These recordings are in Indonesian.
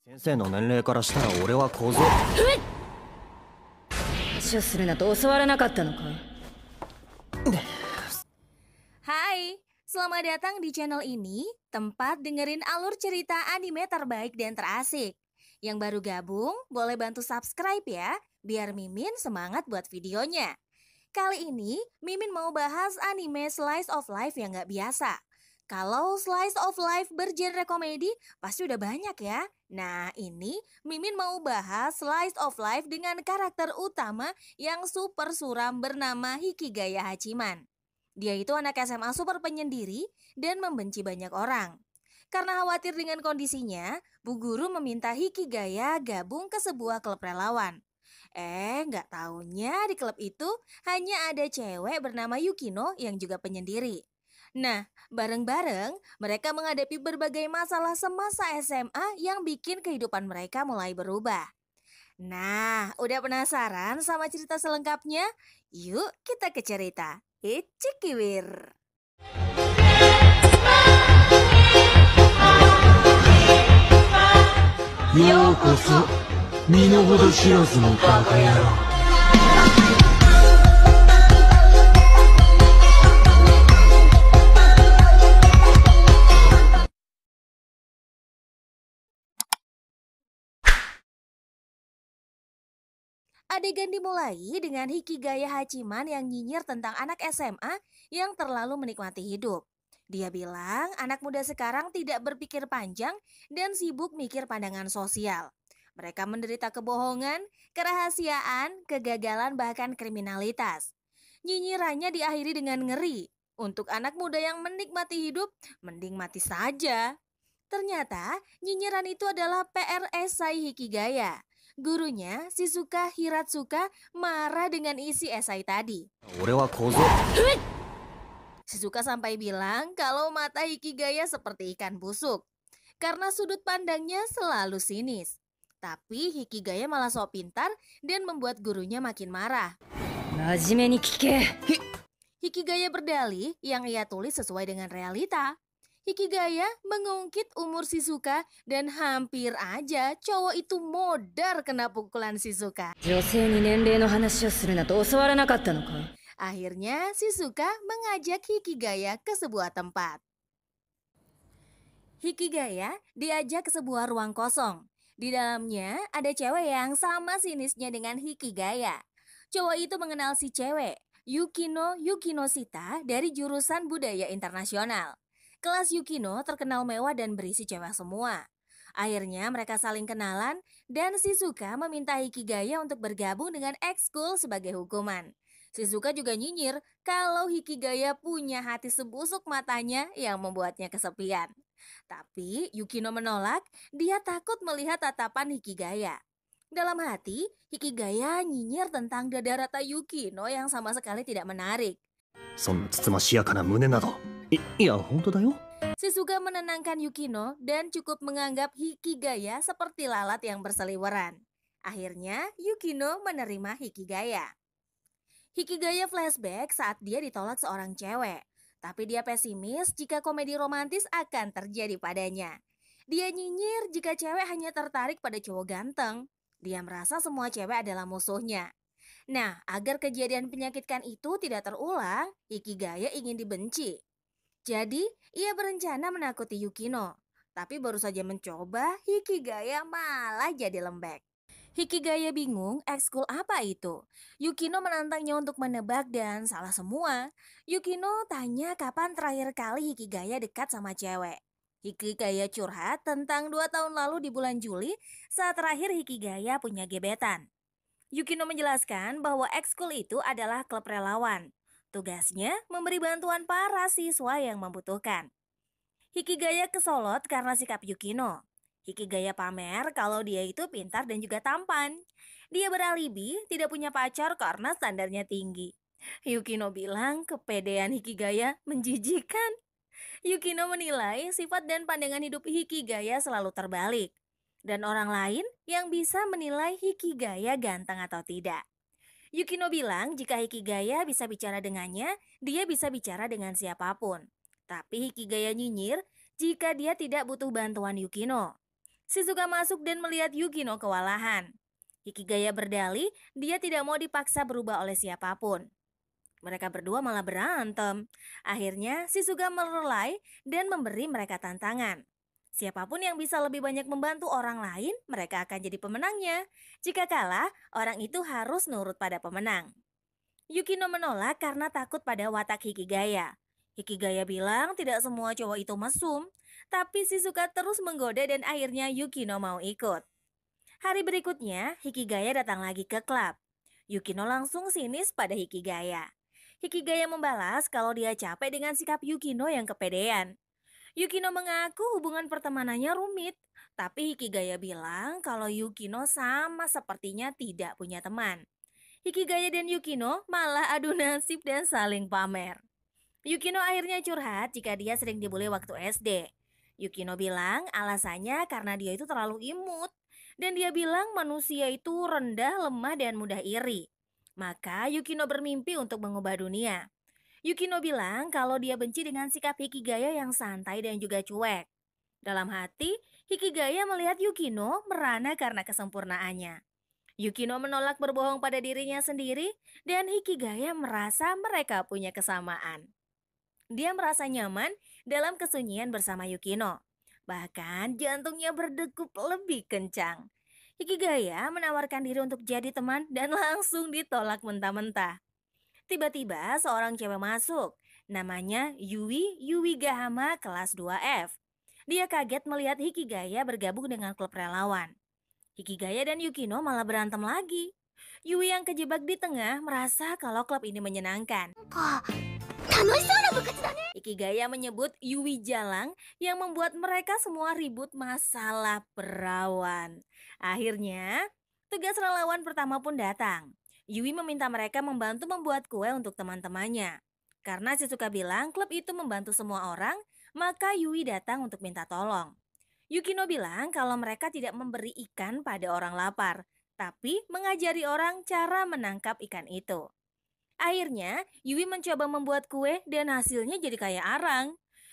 先生の年齢からしたら俺は小僧。話をするなと教わらなかったのか? Hai, selamat datang di channel ini, tempat dengerin alur cerita anime terbaik dan terasik. Yang baru gabung, boleh bantu subscribe ya, biar Mimin semangat buat videonya. Kali ini, Mimin mau bahas anime slice of life yang gak biasa. Kalau slice of life bergenre komedi, pasti udah banyak ya. Nah, ini Mimin mau bahas slice of life dengan karakter utama yang super suram bernama Hikigaya Hachiman. Dia itu anak SMA super penyendiri dan membenci banyak orang. Karena khawatir dengan kondisinya, Bu Guru meminta Hikigaya gabung ke sebuah klub relawan. Nggak taunya di klub itu hanya ada cewek bernama Yukino yang juga penyendiri. Nah, bareng-bareng mereka menghadapi berbagai masalah semasa SMA yang bikin kehidupan mereka mulai berubah. Nah, udah penasaran sama cerita selengkapnya? Yuk kita ke cerita. Cikiwir. Yokoso, Minohodo Shirazu no Bakayaro. Adegan dimulai dengan Hikigaya Hachiman yang nyinyir tentang anak SMA yang terlalu menikmati hidup. Dia bilang anak muda sekarang tidak berpikir panjang dan sibuk mikir pandangan sosial. Mereka menderita kebohongan, kerahasiaan, kegagalan bahkan kriminalitas. Nyinyirannya diakhiri dengan ngeri. Untuk anak muda yang menikmati hidup, mending mati saja. Ternyata nyinyiran itu adalah PR esai Hikigaya. Gurunya, Shizuka Hiratsuka, marah dengan isi esai tadi. Shizuka sampai bilang kalau mata Hikigaya seperti ikan busuk karena sudut pandangnya selalu sinis. Tapi Hikigaya malah sok pintar dan membuat gurunya makin marah. Hikigaya berdalih yang ia tulis sesuai dengan realita. Hikigaya mengungkit umur Shizuka dan hampir aja cowok itu modar kena pukulan Shizuka. Akhirnya Shizuka mengajak Hikigaya ke sebuah tempat. Hikigaya diajak ke sebuah ruang kosong. Di dalamnya ada cewek yang sama sinisnya dengan Hikigaya. Cowok itu mengenal si cewek, Yukino Yukinoshita dari jurusan budaya internasional. Kelas Yukino terkenal mewah dan berisi cewek semua. Akhirnya mereka saling kenalan dan Shizuka meminta Hikigaya untuk bergabung dengan ekskul sebagai hukuman. Shizuka juga nyinyir kalau Hikigaya punya hati sebusuk matanya yang membuatnya kesepian. Tapi Yukino menolak, dia takut melihat tatapan Hikigaya. Dalam hati, Hikigaya nyinyir tentang dada rata Yukino yang sama sekali tidak menarik. Shizuka menenangkan Yukino dan cukup menganggap Hikigaya seperti lalat yang berseliweran. Akhirnya Yukino menerima Hikigaya. Hikigaya flashback saat dia ditolak seorang cewek. Tapi dia pesimis jika komedi romantis akan terjadi padanya. Dia nyinyir jika cewek hanya tertarik pada cowok ganteng. Dia merasa semua cewek adalah musuhnya. Nah, agar kejadian penyakitkan itu tidak terulang, Hikigaya ingin dibenci. Jadi, ia berencana menakuti Yukino. Tapi baru saja mencoba, Hikigaya malah jadi lembek. Hikigaya bingung ekskul apa itu. Yukino menantangnya untuk menebak dan salah semua. Yukino tanya kapan terakhir kali Hikigaya dekat sama cewek. Hikigaya curhat tentang 2 tahun lalu di bulan Juli saat terakhir Hikigaya punya gebetan. Yukino menjelaskan bahwa ekskul itu adalah klub relawan. Tugasnya memberi bantuan para siswa yang membutuhkan. Hikigaya kesolot karena sikap Yukino. Hikigaya pamer kalau dia itu pintar dan juga tampan. Dia beralibi tidak punya pacar karena standarnya tinggi. Yukino bilang kepedean Hikigaya menjijikan. Yukino menilai sifat dan pandangan hidup Hikigaya selalu terbalik. Dan orang lain yang bisa menilai Hikigaya ganteng atau tidak. Yukino bilang jika Hikigaya bisa bicara dengannya, dia bisa bicara dengan siapapun. Tapi Hikigaya nyinyir jika dia tidak butuh bantuan Yukino. Shizuka masuk dan melihat Yukino kewalahan. Hikigaya berdalih dia tidak mau dipaksa berubah oleh siapapun. Mereka berdua malah berantem. Akhirnya Shizuka merelai dan memberi mereka tantangan. Siapapun yang bisa lebih banyak membantu orang lain, mereka akan jadi pemenangnya. Jika kalah, orang itu harus nurut pada pemenang. Yukino menolak karena takut pada watak Hikigaya. Hikigaya bilang tidak semua cowok itu mesum, tapi Shizuka terus menggoda dan akhirnya Yukino mau ikut. Hari berikutnya, Hikigaya datang lagi ke klub. Yukino langsung sinis pada Hikigaya. Hikigaya membalas kalau dia capek dengan sikap Yukino yang kepedean. Yukino mengaku hubungan pertemanannya rumit, tapi Hikigaya bilang kalau Yukino sama sepertinya tidak punya teman. Hikigaya dan Yukino malah adu nasib dan saling pamer. Yukino akhirnya curhat jika dia sering dibully waktu SD. Yukino bilang alasannya karena dia itu terlalu imut. Dan dia bilang manusia itu rendah, lemah, dan mudah iri. Maka Yukino bermimpi untuk mengubah dunia. Yukino bilang kalau dia benci dengan sikap Hikigaya yang santai dan juga cuek. Dalam hati, Hikigaya melihat Yukino merana karena kesempurnaannya. Yukino menolak berbohong pada dirinya sendiri dan Hikigaya merasa mereka punya kesamaan. Dia merasa nyaman dalam kesunyian bersama Yukino. Bahkan jantungnya berdegup lebih kencang. Hikigaya menawarkan diri untuk jadi teman dan langsung ditolak mentah-mentah. Tiba-tiba seorang cewek masuk. Namanya Yui Gahama kelas 2F. Dia kaget melihat Hikigaya bergabung dengan klub relawan. Hikigaya dan Yukino malah berantem lagi. Yui yang kejebak di tengah merasa kalau klub ini menyenangkan. Hikigaya menyebut Yui jalang yang membuat mereka semua ribut masalah perawan. Akhirnya, tugas relawan pertama pun datang. Yui meminta mereka membantu membuat kue untuk teman-temannya. Karena Shizuka bilang klub itu membantu semua orang, maka Yui datang untuk minta tolong. Yukino bilang kalau mereka tidak memberi ikan pada orang lapar, tapi mengajari orang cara menangkap ikan itu. Akhirnya, Yui mencoba membuat kue dan hasilnya jadi kayak arang.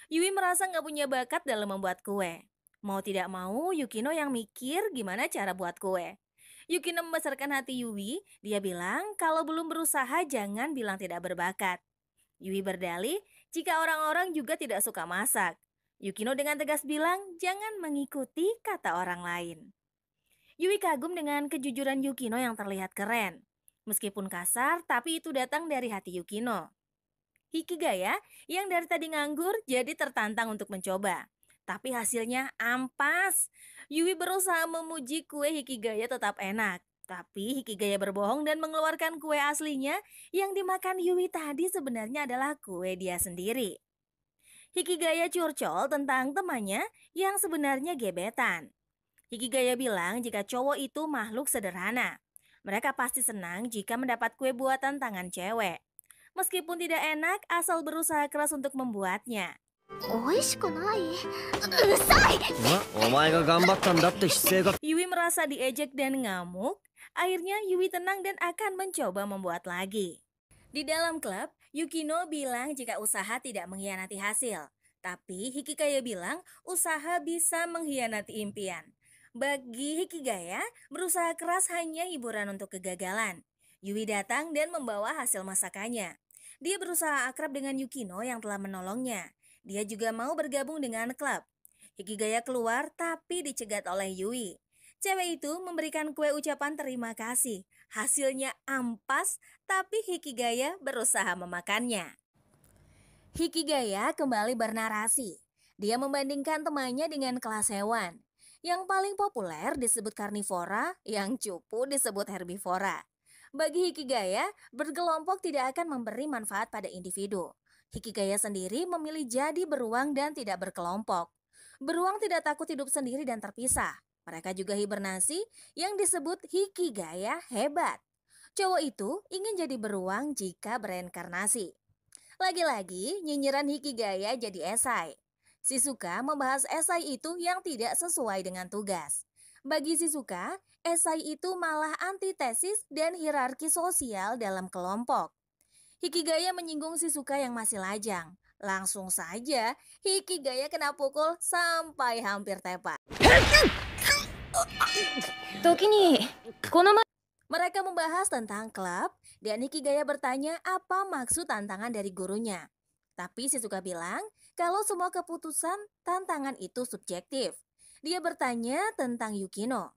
Yui merasa nggak punya bakat dalam membuat kue. Mau tidak mau, Yukino yang mikir gimana cara buat kue. Yukino membesarkan hati Yui, dia bilang kalau belum berusaha jangan bilang tidak berbakat. Yui berdalih jika orang-orang juga tidak suka masak. Yukino dengan tegas bilang jangan mengikuti kata orang lain. Yui kagum dengan kejujuran Yukino yang terlihat keren. Meskipun kasar, tapi itu datang dari hati Yukino. Hikigaya yang dari tadi nganggur jadi tertantang untuk mencoba. Tapi hasilnya ampas. Yui berusaha memuji kue Hikigaya tetap enak. Tapi Hikigaya berbohong dan mengeluarkan kue aslinya yang dimakan Yui tadi sebenarnya adalah kue dia sendiri. Hikigaya curcol tentang temannya yang sebenarnya gebetan. Hikigaya bilang jika cowok itu makhluk sederhana. Mereka pasti senang jika mendapat kue buatan tangan cewek. Meskipun tidak enak, asal berusaha keras untuk membuatnya. Yui merasa diejek dan ngamuk. Akhirnya Yui tenang dan akan mencoba membuat lagi. Di dalam klub, Yukino bilang jika usaha tidak mengkhianati hasil. Tapi Hikigaya bilang usaha bisa mengkhianati impian. Bagi Hikigaya, berusaha keras hanya hiburan untuk kegagalan. Yui datang dan membawa hasil masakannya. Dia berusaha akrab dengan Yukino yang telah menolongnya. Dia juga mau bergabung dengan klub. Hikigaya keluar tapi dicegat oleh Yui. Cewek itu memberikan kue ucapan terima kasih. Hasilnya ampas, tapi Hikigaya berusaha memakannya. Hikigaya kembali bernarasi. Dia membandingkan temannya dengan kelas hewan. Yang paling populer disebut karnivora, yang cupu disebut herbivora. Bagi Hikigaya, berkelompok tidak akan memberi manfaat pada individu. Hikigaya sendiri memilih jadi beruang dan tidak berkelompok. Beruang tidak takut hidup sendiri dan terpisah. Mereka juga hibernasi yang disebut Hikigaya hebat. Cowok itu ingin jadi beruang jika bereinkarnasi. Lagi-lagi nyinyiran Hikigaya jadi esai. Shizuka membahas esai itu yang tidak sesuai dengan tugas. Bagi Shizuka, esai itu malah antitesis dan hierarki sosial dalam kelompok. Hikigaya menyinggung Shizuka yang masih lajang. Langsung saja Hikigaya kena pukul sampai hampir tepat. 時にこの前 Mereka membahas tentang klub dan Hikigaya bertanya apa maksud tantangan dari gurunya. Tapi Shizuka bilang kalau semua keputusan tantangan itu subjektif. Dia bertanya tentang Yukino.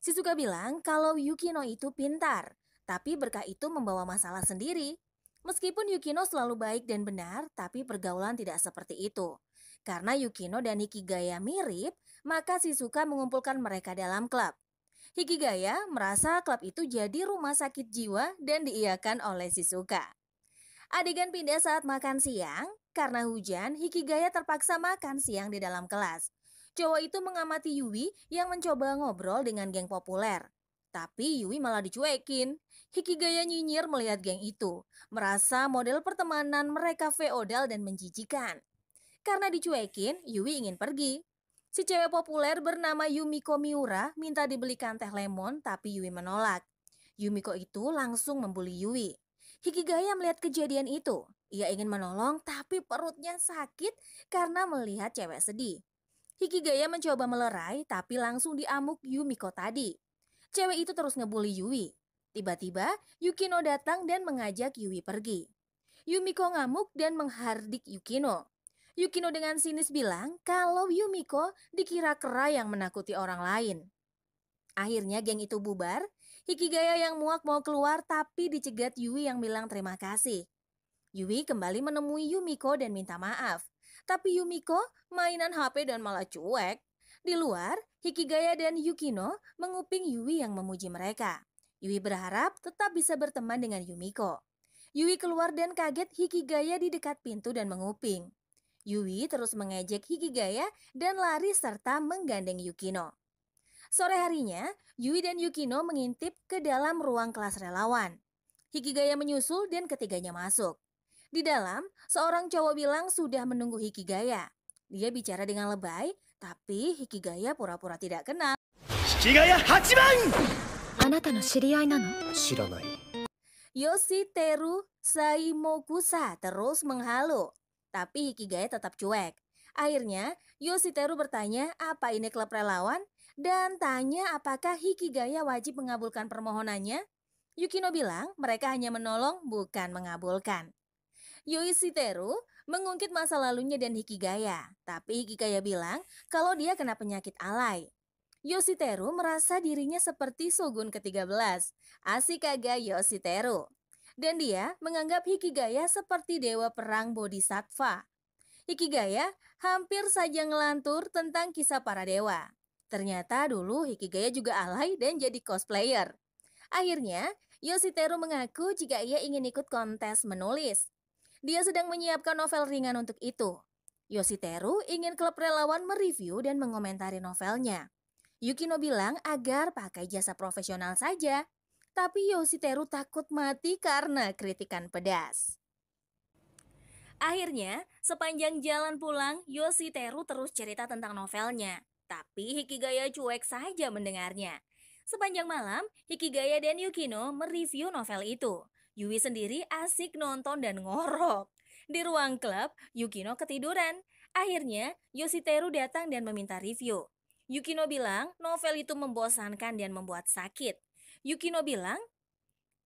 Shizuka bilang kalau Yukino itu pintar, tapi berkah itu membawa masalah sendiri. Meskipun Yukino selalu baik dan benar, tapi pergaulan tidak seperti itu. Karena Yukino dan Hikigaya mirip, maka Shizuka mengumpulkan mereka dalam klub. Hikigaya merasa klub itu jadi rumah sakit jiwa dan diiyakan oleh Shizuka. Adegan pindah saat makan siang, karena hujan, Hikigaya terpaksa makan siang di dalam kelas. Cowok itu mengamati Yui yang mencoba ngobrol dengan geng populer. Tapi Yui malah dicuekin. Hikigaya nyinyir melihat geng itu, merasa model pertemanan mereka feodal dan menjijikan. Karena dicuekin, Yui ingin pergi. Si cewek populer bernama Yumiko Miura minta dibelikan teh lemon tapi Yui menolak. Yumiko itu langsung membuli Yui. Hikigaya melihat kejadian itu. Ia ingin menolong tapi perutnya sakit karena melihat cewek sedih. Hikigaya mencoba melerai tapi langsung diamuk Yumiko tadi. Cewek itu terus ngebully Yui. Tiba-tiba Yukino datang dan mengajak Yui pergi. Yumiko ngamuk dan menghardik Yukino. Yukino dengan sinis bilang kalau Yumiko dikira kera yang menakuti orang lain. Akhirnya geng itu bubar. Hikigaya yang muak mau keluar tapi dicegat Yui yang bilang terima kasih. Yui kembali menemui Yumiko dan minta maaf. Tapi Yumiko mainan HP dan malah cuek. Di luar, Hikigaya dan Yukino menguping Yui yang memuji mereka. Yui berharap tetap bisa berteman dengan Yumiko. Yui keluar dan kaget Hikigaya di dekat pintu dan menguping. Yui terus mengejek Hikigaya dan lari serta menggandeng Yukino. Sore harinya, Yui dan Yukino mengintip ke dalam ruang kelas relawan. Hikigaya menyusul dan ketiganya masuk. Di dalam, seorang cowok bilang sudah menunggu Hikigaya. Dia bicara dengan lebay, tapi Hikigaya pura-pura tidak kenal. 引きがや8番 あなたの知り合いなの 知らない Yoshiteru Saimokusa terus menghalu. Tapi Hikigaya tetap cuek. Akhirnya, Yoshiteru bertanya apa ini klub relawan dan tanya apakah Hikigaya wajib mengabulkan permohonannya. Yukino bilang mereka hanya menolong bukan mengabulkan. Yoshiteru mengungkit masa lalunya dan Hikigaya. Tapi Hikigaya bilang kalau dia kena penyakit alay. Yoshiteru merasa dirinya seperti Shogun ke-13, Ashikaga Yoshiteru. Dan dia menganggap Hikigaya seperti dewa perang bodhisattva. Hikigaya hampir saja ngelantur tentang kisah para dewa. Ternyata dulu Hikigaya juga alay dan jadi cosplayer. Akhirnya, Yoshiteru mengaku jika ia ingin ikut kontes menulis. Dia sedang menyiapkan novel ringan untuk itu. Yoshiteru ingin klub relawan mereview dan mengomentari novelnya. Yukino bilang agar pakai jasa profesional saja. Tapi Yoshiteru takut mati karena kritikan pedas. Akhirnya, sepanjang jalan pulang, Yoshiteru terus cerita tentang novelnya. Tapi Hikigaya cuek saja mendengarnya. Sepanjang malam, Hikigaya dan Yukino mereview novel itu. Yui sendiri asik nonton dan ngorok. Di ruang klub, Yukino ketiduran. Akhirnya, Yoshiteru datang dan meminta review. Yukino bilang novel itu membosankan dan membuat sakit. Yukino bilang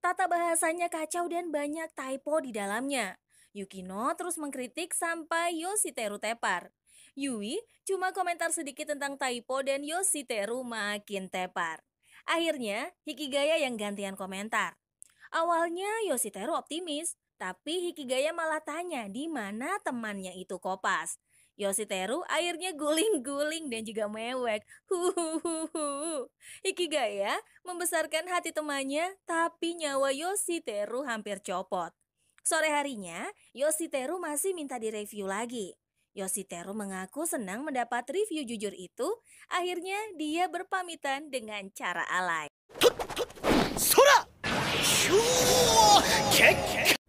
tata bahasanya kacau dan banyak typo di dalamnya. Yukino terus mengkritik sampai Yoshiteru tepar. Yui cuma komentar sedikit tentang typo dan Yoshiteru makin tepar. Akhirnya Hikigaya yang gantian komentar. Awalnya Yoshiteru optimis, tapi Hikigaya malah tanya di mana temannya itu kopas. Yoshiteru akhirnya guling-guling dan juga mewek. Hikigaya membesarkan hati temannya, tapi nyawa Yoshiteru hampir copot. Sore harinya, Yoshiteru masih minta direview lagi. Yoshiteru mengaku senang mendapat review jujur itu. Akhirnya dia berpamitan dengan cara alay. そら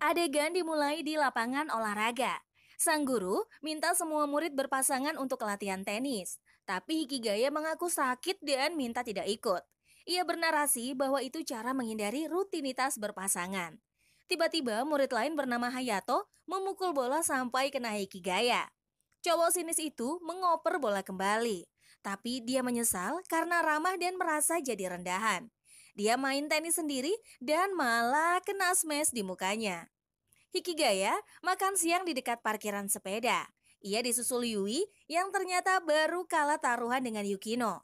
Adegan dimulai di lapangan olahraga. Sang guru minta semua murid berpasangan untuk latihan tenis. Tapi Hikigaya mengaku sakit dan minta tidak ikut. Ia bernarasi bahwa itu cara menghindari rutinitas berpasangan. Tiba-tiba murid lain bernama Hayato memukul bola sampai kena Hikigaya. Cowok sinis itu mengoper bola kembali. Tapi dia menyesal karena ramah dan merasa jadi rendahan. Dia main tenis sendiri dan malah kena smash di mukanya. Hikigaya makan siang di dekat parkiran sepeda. Ia disusul Yui yang ternyata baru kalah taruhan dengan Yukino.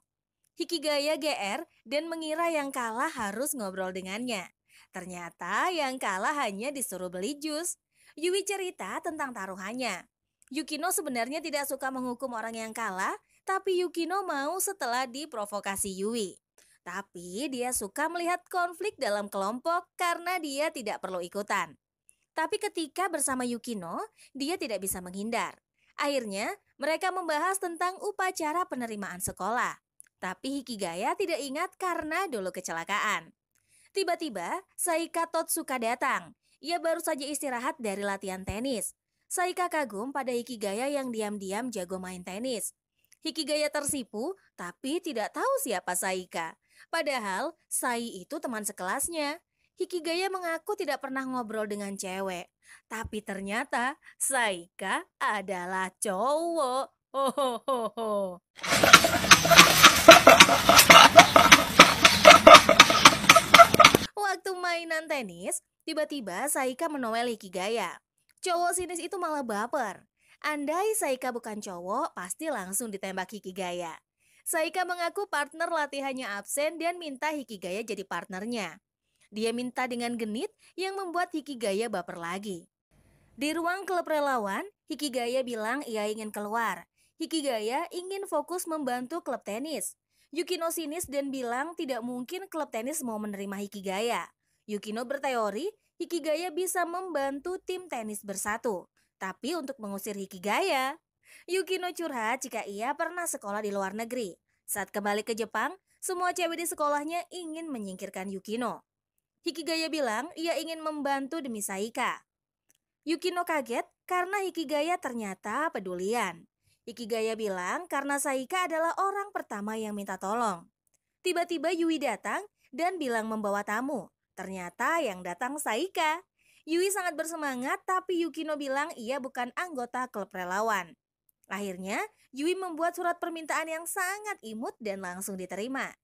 Hikigaya GR dan mengira yang kalah harus ngobrol dengannya. Ternyata yang kalah hanya disuruh beli jus. Yui cerita tentang taruhannya. Yukino sebenarnya tidak suka menghukum orang yang kalah, tapi Yukino mau setelah diprovokasi Yui. Tapi dia suka melihat konflik dalam kelompok karena dia tidak perlu ikutan. Tapi ketika bersama Yukino, dia tidak bisa menghindar. Akhirnya, mereka membahas tentang upacara penerimaan sekolah. Tapi Hikigaya tidak ingat karena dulu kecelakaan. Tiba-tiba, Saika Totsuka datang. Ia baru saja istirahat dari latihan tenis. Saika kagum pada Hikigaya yang diam-diam jago main tenis. Hikigaya tersipu, tapi tidak tahu siapa Saika. Padahal, Sai itu teman sekelasnya. Hikigaya mengaku tidak pernah ngobrol dengan cewek. Tapi ternyata Saika adalah cowok. Hohoho. Waktu mainan tenis, tiba-tiba Saika menowel Hikigaya. Cowok sinis itu malah baper. Andai Saika bukan cowok, pasti langsung ditembak Hikigaya. Saika mengaku partner latihannya absen dan minta Hikigaya jadi partnernya. Dia minta dengan genit yang membuat Hikigaya baper lagi. Di ruang klub relawan, Hikigaya bilang ia ingin keluar. Hikigaya ingin fokus membantu klub tenis. Yukino sinis dan bilang tidak mungkin klub tenis mau menerima Hikigaya. Yukino berteori Hikigaya bisa membantu tim tenis bersatu. Tapi untuk mengusir Hikigaya, Yukino curhat jika ia pernah sekolah di luar negeri. Saat kembali ke Jepang, semua cewek di sekolahnya ingin menyingkirkan Yukino. Hikigaya bilang ia ingin membantu demi Saika. Yukino kaget karena Hikigaya ternyata pedulian. Hikigaya bilang karena Saika adalah orang pertama yang minta tolong. Tiba-tiba Yui datang dan bilang membawa tamu. Ternyata yang datang Saika. Yui sangat bersemangat tapi Yukino bilang ia bukan anggota klub relawan. Akhirnya Yui membuat surat permintaan yang sangat imut dan langsung diterima.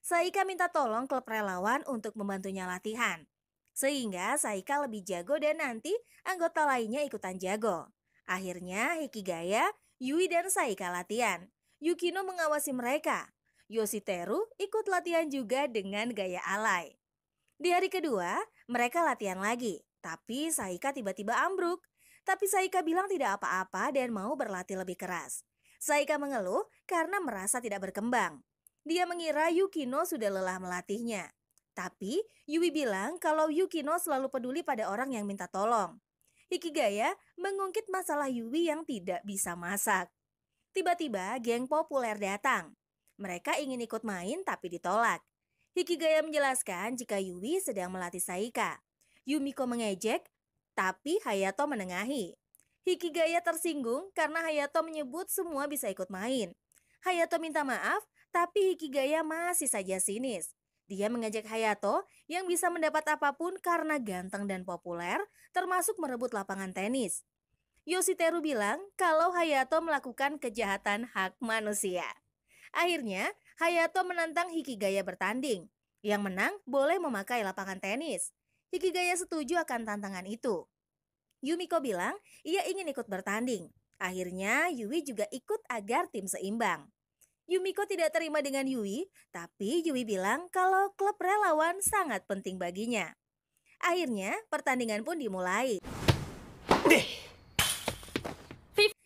Saika minta tolong klub relawan untuk membantunya latihan. Sehingga Saika lebih jago dan nanti anggota lainnya ikutan jago. Akhirnya Hikigaya, Yui dan Saika latihan. Yukino mengawasi mereka. Yoshiteru ikut latihan juga dengan gaya alay. Di hari kedua, mereka latihan lagi. Tapi Saika tiba-tiba ambruk. Tapi Saika bilang tidak apa-apa dan mau berlatih lebih keras. Saika mengeluh karena merasa tidak berkembang. Dia mengira Yukino sudah lelah melatihnya. Tapi Yui bilang kalau Yukino selalu peduli pada orang yang minta tolong. Hikigaya mengungkit masalah Yui yang tidak bisa masak. Tiba-tiba geng populer datang. Mereka ingin ikut main tapi ditolak. Hikigaya menjelaskan jika Yui sedang melatih Saika. Yumiko mengejek, tapi Hayato menengahi. Hikigaya tersinggung karena Hayato menyebut semua bisa ikut main. Hayato minta maaf, tapi Hikigaya masih saja sinis. Dia mengajak Hayato yang bisa mendapat apapun karena ganteng dan populer, termasuk merebut lapangan tenis. Yoshiteru bilang kalau Hayato melakukan kejahatan hak manusia. Akhirnya, Hayato menantang Hikigaya bertanding. Yang menang boleh memakai lapangan tenis. Hikigaya setuju akan tantangan itu. Yumiko bilang ia ingin ikut bertanding. Akhirnya Yui juga ikut agar tim seimbang. Yumiko tidak terima dengan Yui, tapi Yui bilang kalau klub relawan sangat penting baginya. Akhirnya pertandingan pun dimulai.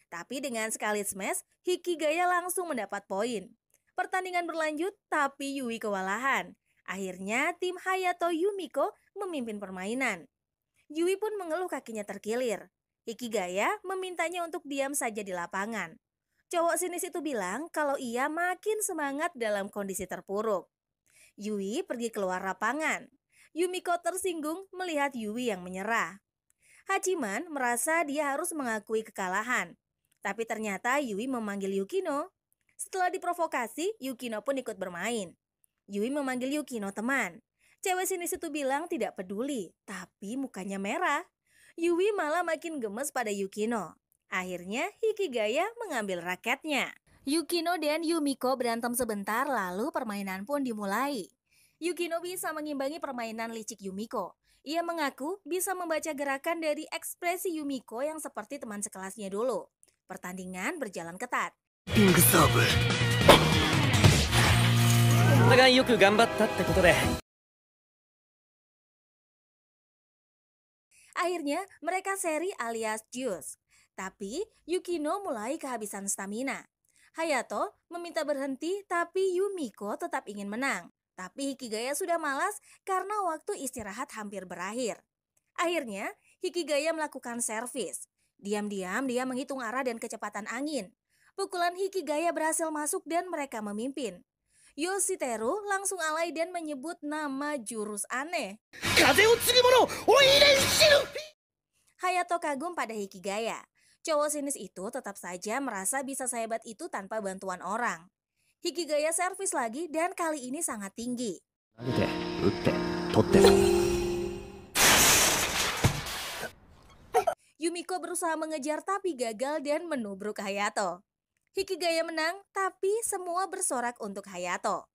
Tapi dengan sekali smash, Hikigaya langsung mendapat poin. Pertandingan berlanjut, tapi Yui kewalahan. Akhirnya tim Hayato Yumiko memimpin permainan. Yui pun mengeluh kakinya terkilir. Hikigaya memintanya untuk diam saja di lapangan. Cowok sinis itu bilang kalau ia makin semangat dalam kondisi terpuruk. Yui pergi keluar lapangan. Yumiko tersinggung melihat Yui yang menyerah. Hachiman merasa dia harus mengakui kekalahan. Tapi ternyata Yui memanggil Yukino. Setelah diprovokasi, Yukino pun ikut bermain. Yui memanggil Yukino teman. Cewek sinis itu bilang tidak peduli, tapi mukanya merah. Yui malah makin gemes pada Yukino. Akhirnya Hikigaya mengambil raketnya. Yukino dan Yumiko berantem sebentar lalu permainan pun dimulai. Yukino bisa mengimbangi permainan licik Yumiko. Ia mengaku bisa membaca gerakan dari ekspresi Yumiko yang seperti teman sekelasnya dulu. Pertandingan berjalan ketat. リングサーブお互いよく頑張ったってことで Akhirnya mereka seri alias Juice. Tapi Yukino mulai kehabisan stamina. Hayato meminta berhenti tapi Yumiko tetap ingin menang. Tapi Hikigaya sudah malas karena waktu istirahat hampir berakhir. Akhirnya Hikigaya melakukan servis. Diam-diam dia menghitung arah dan kecepatan angin. Pukulan Hikigaya berhasil masuk dan mereka memimpin. Yoshiteru langsung alay dan menyebut nama jurus aneh. 風を継ぐ者おいれんしる Hayato kagum pada Hikigaya. Cowok sinis itu tetap saja merasa bisa sehebat itu tanpa bantuan orang. Hikigaya servis lagi dan kali ini sangat tinggi. 投げて打って取って Yumiko berusaha mengejar tapi gagal dan menubruk Hayato. Hikigaya menang tapi semua bersorak untuk Hayato.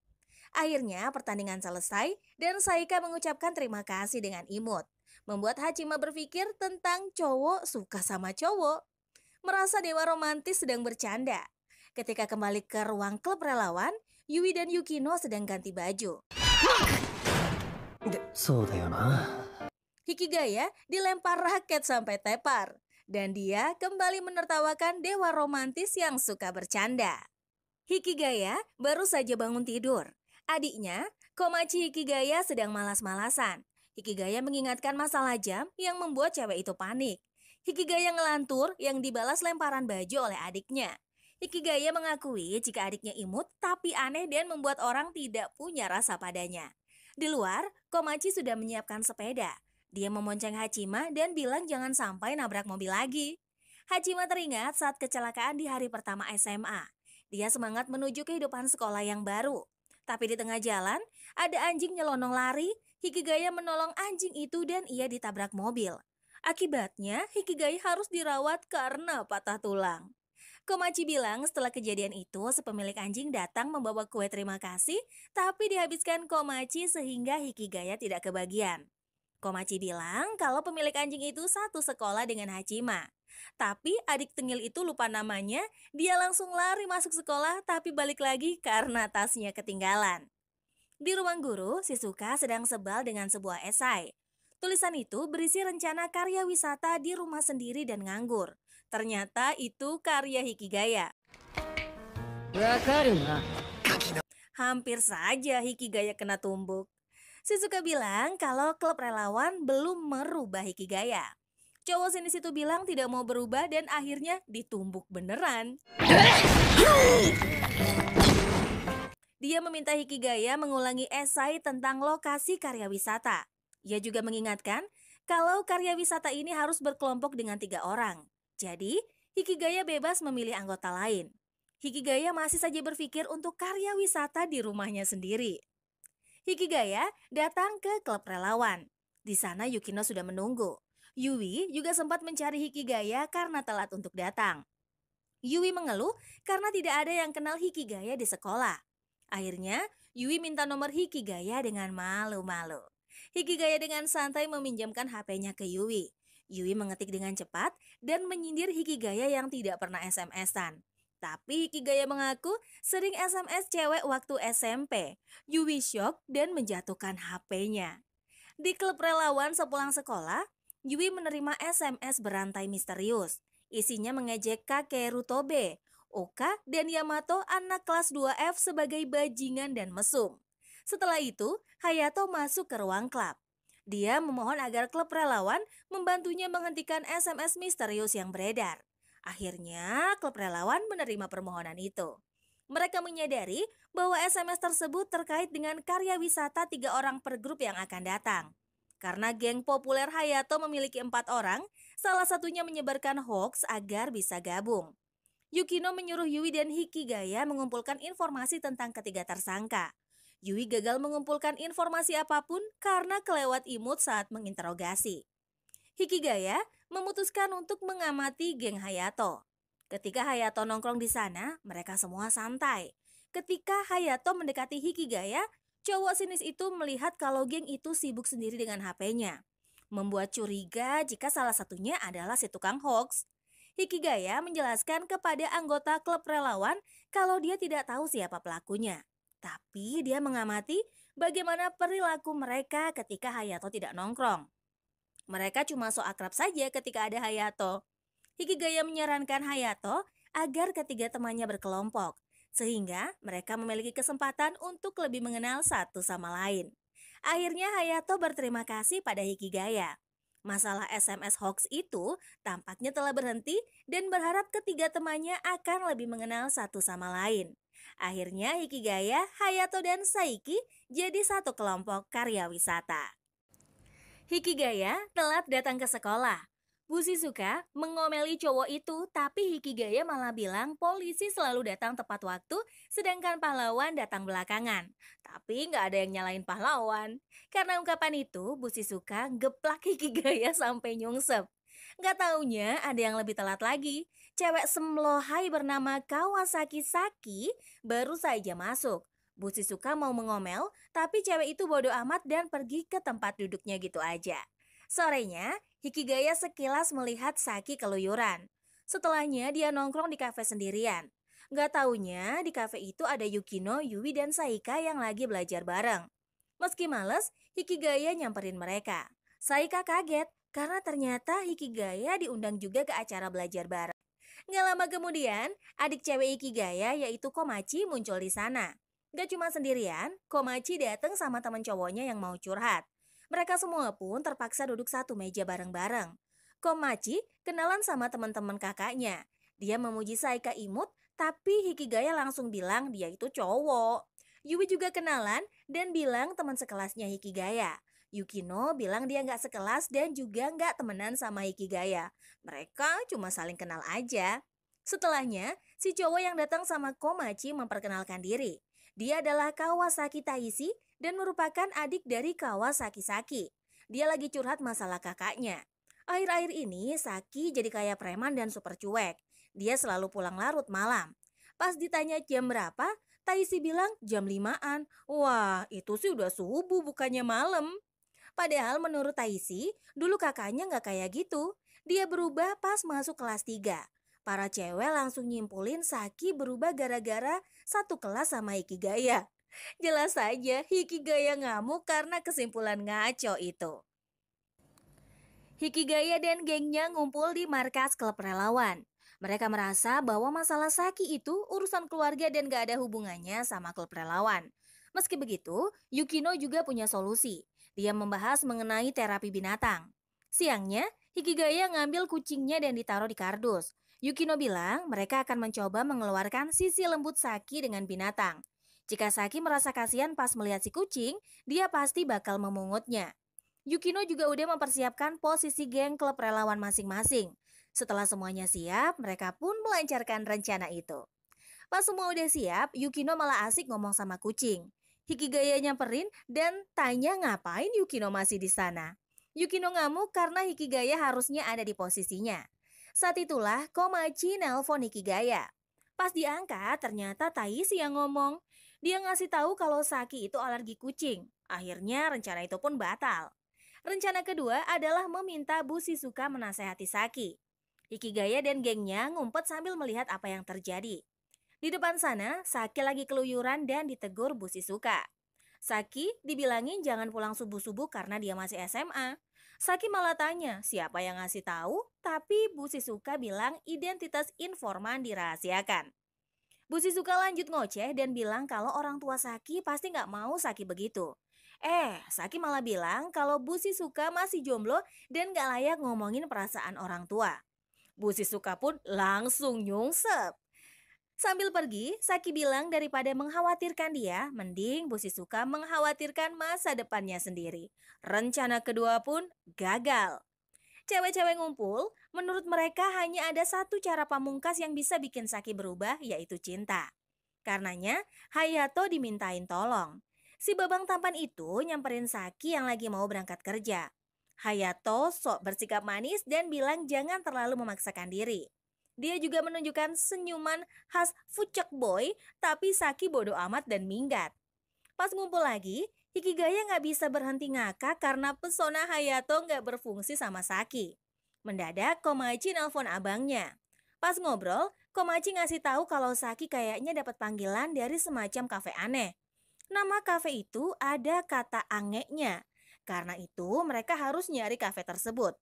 Akhirnya pertandingan selesai dan Saika mengucapkan terima kasih dengan imut. Membuat Hachima berpikir tentang cowok suka sama cowok. Merasa dewa romantis sedang bercanda. Ketika kembali ke ruang klub relawan, Yui dan Yukino sedang ganti baju. そうだよな Hikigaya dilempar raket sampai tepar. Dan dia kembali menertawakan dewa romantis yang suka bercanda. Hikigaya baru saja bangun tidur. Adiknya, Komachi Hikigaya sedang malas-malasan. Hikigaya mengingatkan masalah jam yang membuat cewek itu panik. Hikigaya ngelantur yang dibalas lemparan baju oleh adiknya. Hikigaya mengakui jika adiknya imut tapi aneh dan membuat orang tidak punya rasa padanya. Di luar, Komachi sudah menyiapkan sepeda. Dia memonceng Hachima dan bilang jangan sampai nabrak mobil lagi. Hachima teringat saat kecelakaan di hari pertama SMA. Dia semangat menuju kehidupan sekolah yang baru. Tapi di tengah jalan, ada anjing nyelonong lari. Hikigaya menolong anjing itu dan ia ditabrak mobil. Akibatnya, Hikigaya harus dirawat karena patah tulang. Komachi bilang setelah kejadian itu, si pemilik anjing datang membawa kue terima kasih, tapi dihabiskan Komachi sehingga Hikigaya tidak kebagian. Komachi bilang kalau pemilik anjing itu satu sekolah dengan Hachima. Tapi adik tengil itu lupa namanya, dia langsung lari masuk sekolah tapi balik lagi karena tasnya ketinggalan. Di ruang guru, Shizuka sedang sebal dengan sebuah esai. Tulisan itu berisi rencana karya wisata di rumah sendiri dan nganggur. Ternyata itu karya Hikigaya. わかるな。 Hampir saja Hikigaya kena tumbuk. Shizuka bilang kalau klub relawan belum merubah Hikigaya. Cowok sinis itu bilang tidak mau berubah dan akhirnya ditumbuk beneran. Dia meminta Hikigaya mengulangi esai tentang lokasi karya wisata. Ia juga mengingatkan kalau karya wisata ini harus berkelompok dengan 3 orang. Jadi, Hikigaya bebas memilih anggota lain. Hikigaya masih saja berpikir untuk karya wisata di rumahnya sendiri. Hikigaya datang ke klub relawan. Di sana Yukino sudah menunggu. Yui juga sempat mencari Hikigaya karena telat untuk datang. Yui mengeluh karena tidak ada yang kenal Hikigaya di sekolah. Akhirnya, Yui minta nomor Hikigaya dengan malu-malu. Hikigaya dengan santai meminjamkan HP-nya ke Yui. Yui mengetik dengan cepat dan menyindir Hikigaya yang tidak pernah SMS-an. Tapi Hikigaya mengaku sering SMS cewek waktu SMP. Yui shock dan menjatuhkan HP-nya. Di klub relawan sepulang sekolah, Yui menerima SMS berantai misterius. Isinya mengejek Kakeru Tobe, Oka, dan Yamato anak kelas 2F sebagai bajingan dan mesum. Setelah itu, Hayato masuk ke ruang klub. Dia memohon agar klub relawan membantunya menghentikan SMS misterius yang beredar. Akhirnya, klub relawan menerima permohonan itu. Mereka menyadari bahwa SMS tersebut terkait dengan karya wisata 3 orang per grup yang akan datang. Karena geng populer Hayato memiliki 4 orang, salah satunya menyebarkan hoax agar bisa gabung. Yukino menyuruh Yui dan Hikigaya mengumpulkan informasi tentang ketiga tersangka. Yui gagal mengumpulkan informasi apapun karena kelewat imut saat menginterogasi. Hikigaya memutuskan untuk mengamati geng Hayato. Ketika Hayato nongkrong di sana, mereka semua santai. Ketika Hayato mendekati Hikigaya, cowok sinis itu melihat kalau geng itu sibuk sendiri dengan HP-nya. Membuat curiga jika salah satunya adalah si tukang hoax. Hikigaya menjelaskan kepada anggota klub relawan kalau dia tidak tahu siapa pelakunya. Tapi dia mengamati bagaimana perilaku mereka ketika Hayato tidak nongkrong. Mereka cuma so akrab saja ketika ada Hayato. Hikigaya menyarankan Hayato agar ketiga temannya berkelompok, sehingga mereka memiliki kesempatan untuk lebih mengenal satu sama lain. Akhirnya Hayato berterima kasih pada Hikigaya. Masalah SMS hoax itu tampaknya telah berhenti dan berharap ketiga temannya akan lebih mengenal satu sama lain. Akhirnya Hikigaya, Hayato, dan Saiki jadi satu kelompok karya wisata. Hikigaya telat datang ke sekolah. Bu Shizuka mengomeli cowok itu, tapi Hikigaya malah bilang polisi selalu datang tepat waktu, sedangkan pahlawan datang belakangan. Tapi nggak ada yang nyalain pahlawan. Karena ungkapan itu, Bu Shizuka geplak Hikigaya sampai nyungsep. Nggak taunya ada yang lebih telat lagi. Cewek semlohai bernama Kawasaki Saki baru saja masuk. Bu Shizuka mau mengomel, tapi cewek itu bodoh amat dan pergi ke tempat duduknya gitu aja. Sorenya, Hikigaya sekilas melihat Saki keluyuran. Setelahnya dia nongkrong di kafe sendirian. Gak taunya di kafe itu ada Yukino, Yui, dan Saika yang lagi belajar bareng. Meski males, Hikigaya nyamperin mereka. Saika kaget karena ternyata Hikigaya diundang juga ke acara belajar bareng. Gak lama kemudian, adik cewek Hikigaya yaitu Komachi muncul di sana. Gak cuma sendirian, Komachi datang sama teman cowoknya yang mau curhat. Mereka semua pun terpaksa duduk satu meja bareng-bareng. Komachi kenalan sama teman-teman kakaknya. Dia memuji Saika imut, tapi Hikigaya langsung bilang dia itu cowok. Yui juga kenalan dan bilang teman sekelasnya Hikigaya. Yukino bilang dia nggak sekelas dan juga nggak temenan sama Hikigaya. Mereka cuma saling kenal aja. Setelahnya, si cowok yang datang sama Komachi memperkenalkan diri. Dia adalah Kawasaki Taishi dan merupakan adik dari Kawasaki Saki. Dia lagi curhat masalah kakaknya. Akhir-akhir ini Saki jadi kayak preman dan super cuek. Dia selalu pulang larut malam. Pas ditanya jam berapa, Taishi bilang jam 5-an. Wah, itu sih udah subuh bukannya malam. Padahal menurut Taishi, dulu kakaknya nggak kayak gitu. Dia berubah pas masuk kelas 3. Para cewek langsung nyimpulin Saki berubah gara-gara satu kelas sama Hikigaya. Jelas saja Hikigaya ngamuk karena kesimpulan ngaco itu. Hikigaya dan gengnya ngumpul di markas klub relawan. Mereka merasa bahwa masalah Saki itu urusan keluarga dan gak ada hubungannya sama klub relawan. Meski begitu, Yukino juga punya solusi. Dia membahas mengenai terapi binatang. Siangnya, Hikigaya ngambil kucingnya dan ditaruh di kardus. Yukino bilang mereka akan mencoba mengeluarkan sisi lembut Saki dengan binatang. Jika Saki merasa kasihan pas melihat si kucing, dia pasti bakal memungutnya. Yukino juga udah mempersiapkan posisi geng klub relawan masing-masing. Setelah semuanya siap, mereka pun melancarkan rencana itu. Pas semua udah siap, Yukino malah asik ngomong sama kucing. Hikigaya nyamperin dan tanya ngapain Yukino masih di sana. Yukino ngamuk karena Hikigaya harusnya ada di posisinya. Saat itulah Komachi nelpon Hikigaya. Pas diangkat, ternyata Taishi yang ngomong. Dia ngasih tahu kalau Saki itu alergi kucing. Akhirnya rencana itu pun batal. Rencana kedua adalah meminta Bu Shizuka menasehati Saki. Hikigaya dan gengnya ngumpet sambil melihat apa yang terjadi. Di depan sana, Saki lagi keluyuran dan ditegur Bu Shizuka. Saki dibilangin jangan pulang subuh-subuh karena dia masih SMA. Saki malah tanya siapa yang ngasih tahu, tapi Bu Shizuka bilang identitas informan dirahasiakan. Bu Shizuka lanjut ngoceh dan bilang kalau orang tua Saki pasti nggak mau Saki begitu. Saki malah bilang kalau Bu Shizuka masih jomblo dan nggak layak ngomongin perasaan orang tua. Bu Shizuka pun langsung nyungsep. Sambil pergi, Saki bilang daripada mengkhawatirkan dia, mending Bu Shizuka mengkhawatirkan masa depannya sendiri. Rencana kedua pun gagal. Cewek-cewek ngumpul, menurut mereka hanya ada satu cara pamungkas yang bisa bikin Saki berubah, yaitu cinta. Karenanya, Hayato dimintain tolong. Si babang tampan itu nyamperin Saki yang lagi mau berangkat kerja. Hayato sok bersikap manis dan bilang jangan terlalu memaksakan diri. Dia juga menunjukkan senyuman khas Fucek Boy, tapi Saki bodoh amat dan minggat. Pas ngumpul lagi, Hikigaya nggak bisa berhenti ngakak karena pesona Hayato nggak berfungsi sama Saki. Mendadak Komachi nelpon abangnya. Pas ngobrol, Komachi ngasih tahu kalau Saki kayaknya dapat panggilan dari semacam kafe aneh. Nama kafe itu ada kata angeknya. Karena itu mereka harus nyari kafe tersebut.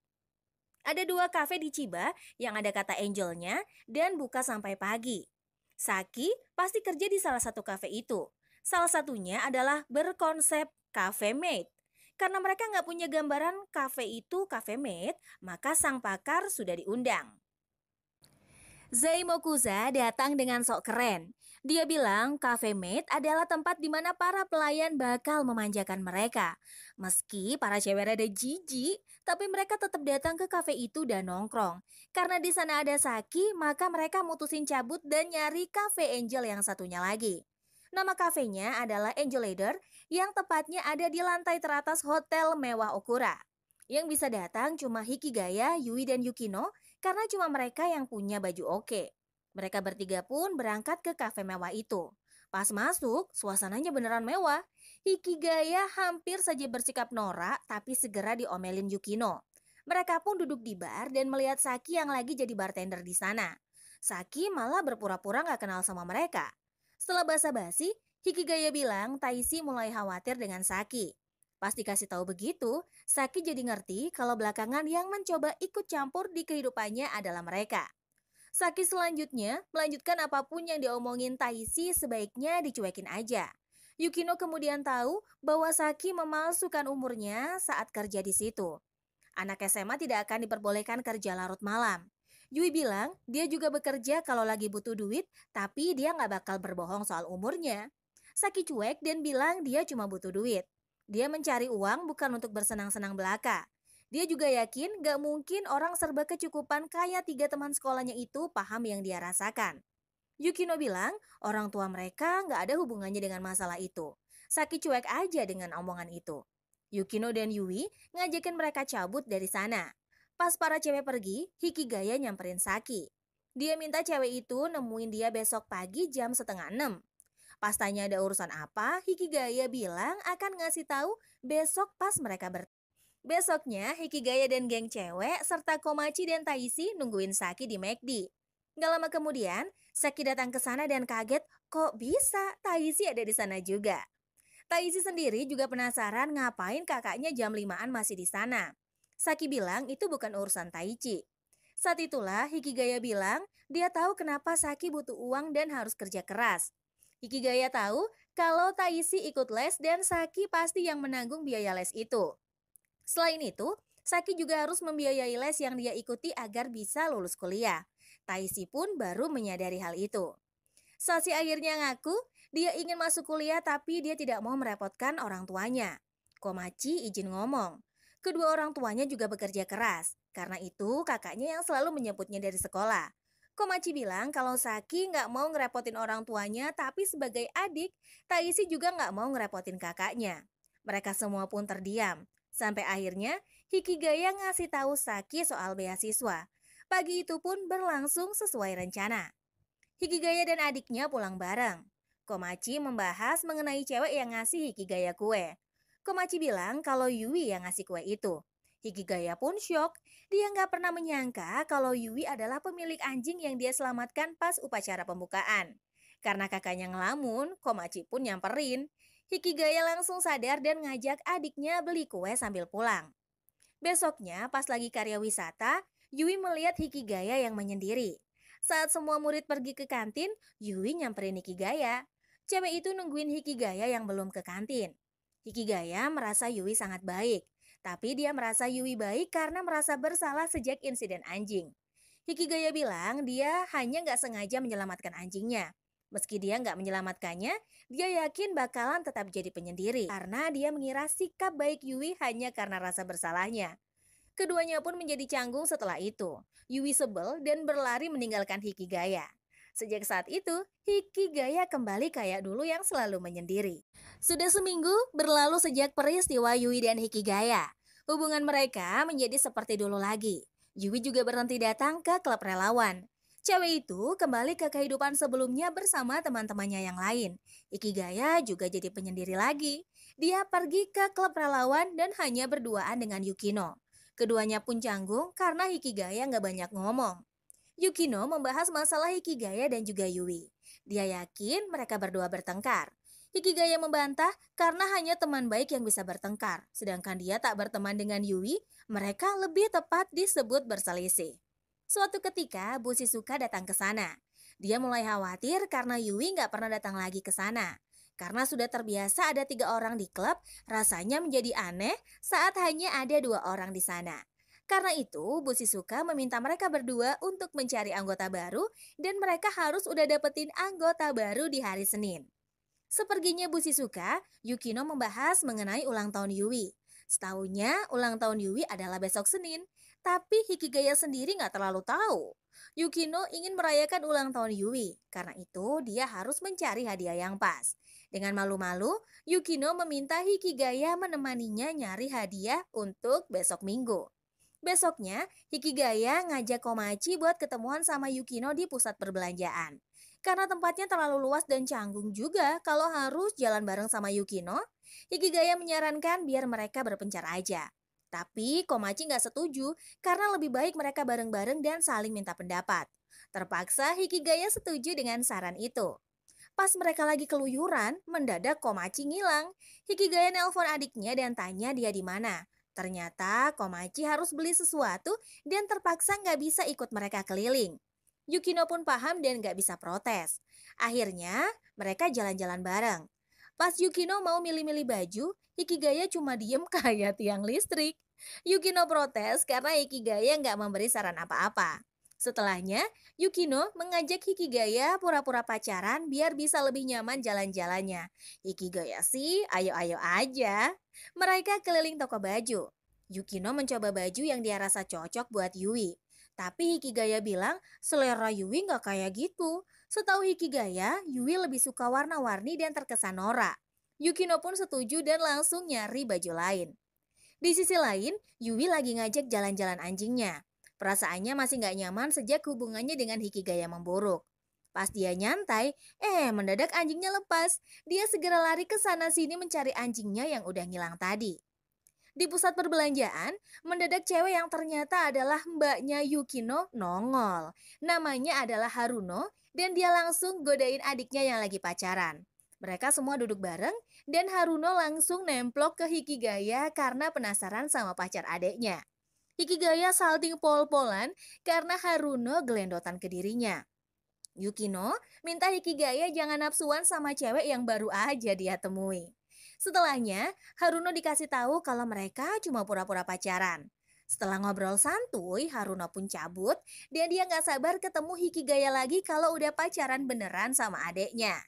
Ada 2 kafe di Chiba yang ada kata angelnya dan buka sampai pagi. Saki pasti kerja di salah satu kafe itu. Salah satunya adalah berkonsep cafe maid. Karena mereka nggak punya gambaran kafe itu cafe maid, maka sang pakar sudah diundang. Zai Mokuza datang dengan sok keren. Dia bilang cafe maid adalah tempat di mana para pelayan bakal memanjakan mereka. Meski para cewek rada jijik, tapi mereka tetap datang ke kafe itu dan nongkrong. Karena di sana ada Saki, maka mereka mutusin cabut dan nyari cafe angel yang satunya lagi. Nama kafenya adalah Angel Ladder yang tepatnya ada di lantai teratas Hotel Mewah Okura. Yang bisa datang cuma Hikigaya, Yui, dan Yukino karena cuma mereka yang punya baju oke. Mereka bertiga pun berangkat ke kafe mewah itu. Pas masuk, suasananya beneran mewah. Hikigaya hampir saja bersikap norak tapi segera diomelin Yukino. Mereka pun duduk di bar dan melihat Saki yang lagi jadi bartender di sana. Saki malah berpura-pura gak kenal sama mereka. Setelah basa-basi, Hikigaya bilang Taishi mulai khawatir dengan Saki. Pas dikasih tahu begitu, Saki jadi ngerti kalau belakangan yang mencoba ikut campur di kehidupannya adalah mereka. Saki selanjutnya melanjutkan apapun yang diomongin Taishi sebaiknya dicuekin aja. Yukino kemudian tahu bahwa Saki memalsukan umurnya saat kerja di situ. Anak SMA tidak akan diperbolehkan kerja larut malam. Yui bilang dia juga bekerja kalau lagi butuh duit, tapi dia nggak bakal berbohong soal umurnya. Saki cuek dan bilang dia cuma butuh duit. Dia mencari uang bukan untuk bersenang-senang belaka. Dia juga yakin gak mungkin orang serba kecukupan kayak 3 teman sekolahnya itu paham yang dia rasakan. Yukino bilang orang tua mereka gak ada hubungannya dengan masalah itu. Saki cuek aja dengan omongan itu. Yukino dan Yui ngajakin mereka cabut dari sana. Pas para cewek pergi, Hikigaya nyamperin Saki. Dia minta cewek itu nemuin dia besok pagi jam 5:30. Pas tanya ada urusan apa, Hikigaya bilang akan ngasih tahu besok pas mereka Besoknya, Hikigaya dan geng cewek serta Komachi dan Taishi nungguin Saki di McD. Gak lama kemudian, Saki datang ke sana dan kaget kok bisa Taishi ada di sana juga. Taishi sendiri juga penasaran ngapain kakaknya jam 5-an masih di sana. Saki bilang itu bukan urusan Taichi. Saat itulah Hikigaya bilang dia tahu kenapa Saki butuh uang dan harus kerja keras. Hikigaya tahu kalau Taishi ikut les dan Saki pasti yang menanggung biaya les itu. Selain itu, Saki juga harus membiayai les yang dia ikuti agar bisa lulus kuliah. Taishi pun baru menyadari hal itu. Sasi akhirnya ngaku dia ingin masuk kuliah tapi dia tidak mau merepotkan orang tuanya. Komachi izin ngomong. Kedua orang tuanya juga bekerja keras. Karena itu kakaknya yang selalu menjemputnya dari sekolah. Komachi bilang kalau Saki nggak mau ngerepotin orang tuanya tapi sebagai adik, Taishi juga nggak mau ngerepotin kakaknya. Mereka semua pun terdiam. Sampai akhirnya Hikigaya ngasih tahu Saki soal beasiswa. Pagi itu pun berlangsung sesuai rencana. Hikigaya dan adiknya pulang bareng. Komachi membahas mengenai cewek yang ngasih Hikigaya kue. Komachi bilang kalau Yui yang ngasih kue itu. Hikigaya pun syok. Dia nggak pernah menyangka kalau Yui adalah pemilik anjing yang dia selamatkan pas upacara pembukaan. Karena kakaknya ngelamun, Komachi pun nyamperin. Hikigaya langsung sadar dan ngajak adiknya beli kue sambil pulang. Besoknya pas lagi karya wisata, Yui melihat Hikigaya yang menyendiri. Saat semua murid pergi ke kantin, Yui nyamperin Hikigaya. Cewek itu nungguin Hikigaya yang belum ke kantin. Hikigaya merasa Yui sangat baik, tapi dia merasa Yui baik karena merasa bersalah sejak insiden anjing. Hikigaya bilang dia hanya nggak sengaja menyelamatkan anjingnya. Meski dia nggak menyelamatkannya, dia yakin bakalan tetap jadi penyendiri karena dia mengira sikap baik Yui hanya karena rasa bersalahnya. Keduanya pun menjadi canggung setelah itu. Yui sebel dan berlari meninggalkan Hikigaya. Sejak saat itu, Hikigaya kembali kayak dulu yang selalu menyendiri. Sudah seminggu berlalu sejak peristiwa Yui dan Hikigaya. Hubungan mereka menjadi seperti dulu lagi. Yui juga berhenti datang ke klub relawan. Cewek itu kembali ke kehidupan sebelumnya bersama teman-temannya yang lain. Hikigaya juga jadi penyendiri lagi. Dia pergi ke klub relawan dan hanya berduaan dengan Yukino. Keduanya pun canggung karena Hikigaya nggak banyak ngomong. Yukino membahas masalah Hikigaya dan juga Yui. Dia yakin mereka berdua bertengkar. Hikigaya membantah karena hanya teman baik yang bisa bertengkar. Sedangkan dia tak berteman dengan Yui, mereka lebih tepat disebut berselisih. Suatu ketika, Bu Shizuka datang ke sana. Dia mulai khawatir karena Yui nggak pernah datang lagi ke sana. Karena sudah terbiasa ada 3 orang di klub, rasanya menjadi aneh saat hanya ada 2 orang di sana. Karena itu, Bu Shizuka meminta mereka berdua untuk mencari anggota baru dan mereka harus udah dapetin anggota baru di hari Senin. Seperginya Bu Shizuka, Yukino membahas mengenai ulang tahun Yui. Setahunya ulang tahun Yui adalah besok Senin, tapi Hikigaya sendiri nggak terlalu tahu. Yukino ingin merayakan ulang tahun Yui, karena itu dia harus mencari hadiah yang pas. Dengan malu-malu, Yukino meminta Hikigaya menemaninya nyari hadiah untuk besok Minggu. Besoknya, Hikigaya ngajak Komachi buat ketemuan sama Yukino di pusat perbelanjaan. Karena tempatnya terlalu luas dan canggung juga kalau harus jalan bareng sama Yukino, Hikigaya menyarankan biar mereka berpencar aja. Tapi Komachi nggak setuju karena lebih baik mereka bareng-bareng dan saling minta pendapat. Terpaksa Hikigaya setuju dengan saran itu. Pas mereka lagi keluyuran, mendadak Komachi ngilang. Hikigaya nelpon adiknya dan tanya dia di mana. Ternyata Komachi harus beli sesuatu dan terpaksa nggak bisa ikut mereka keliling. Yukino pun paham dan nggak bisa protes. Akhirnya mereka jalan-jalan bareng. Pas Yukino mau milih-milih baju, Hikigaya cuma diem kayak tiang listrik. Yukino protes karena Hikigaya nggak memberi saran apa-apa. Setelahnya, Yukino mengajak Hikigaya pura-pura pacaran biar bisa lebih nyaman jalan-jalannya. Hikigaya sih ayo-ayo aja. Mereka keliling toko baju. Yukino mencoba baju yang dia rasa cocok buat Yui. Tapi Hikigaya bilang selera Yui nggak kayak gitu. Setahu Hikigaya, Yui lebih suka warna-warni dan terkesan norak. Yukino pun setuju dan langsung nyari baju lain. Di sisi lain, Yui lagi ngajak jalan-jalan anjingnya. Perasaannya masih nggak nyaman sejak hubungannya dengan Hikigaya memburuk. Pas dia nyantai, mendadak anjingnya lepas. Dia segera lari ke sana-sini mencari anjingnya yang udah ngilang tadi. Di pusat perbelanjaan, mendadak cewek yang ternyata adalah mbaknya Yukino nongol. Namanya adalah Haruno dan dia langsung godain adiknya yang lagi pacaran. Mereka semua duduk bareng dan Haruno langsung nemplok ke Hikigaya karena penasaran sama pacar adiknya. Hikigaya salting pol-polan karena Haruno gelendotan ke dirinya. Yukino minta Hikigaya jangan nafsuan sama cewek yang baru aja dia temui. Setelahnya, Haruno dikasih tahu kalau mereka cuma pura-pura pacaran. Setelah ngobrol santuy, Haruno pun cabut dan dia nggak sabar ketemu Hikigaya lagi kalau udah pacaran beneran sama adeknya.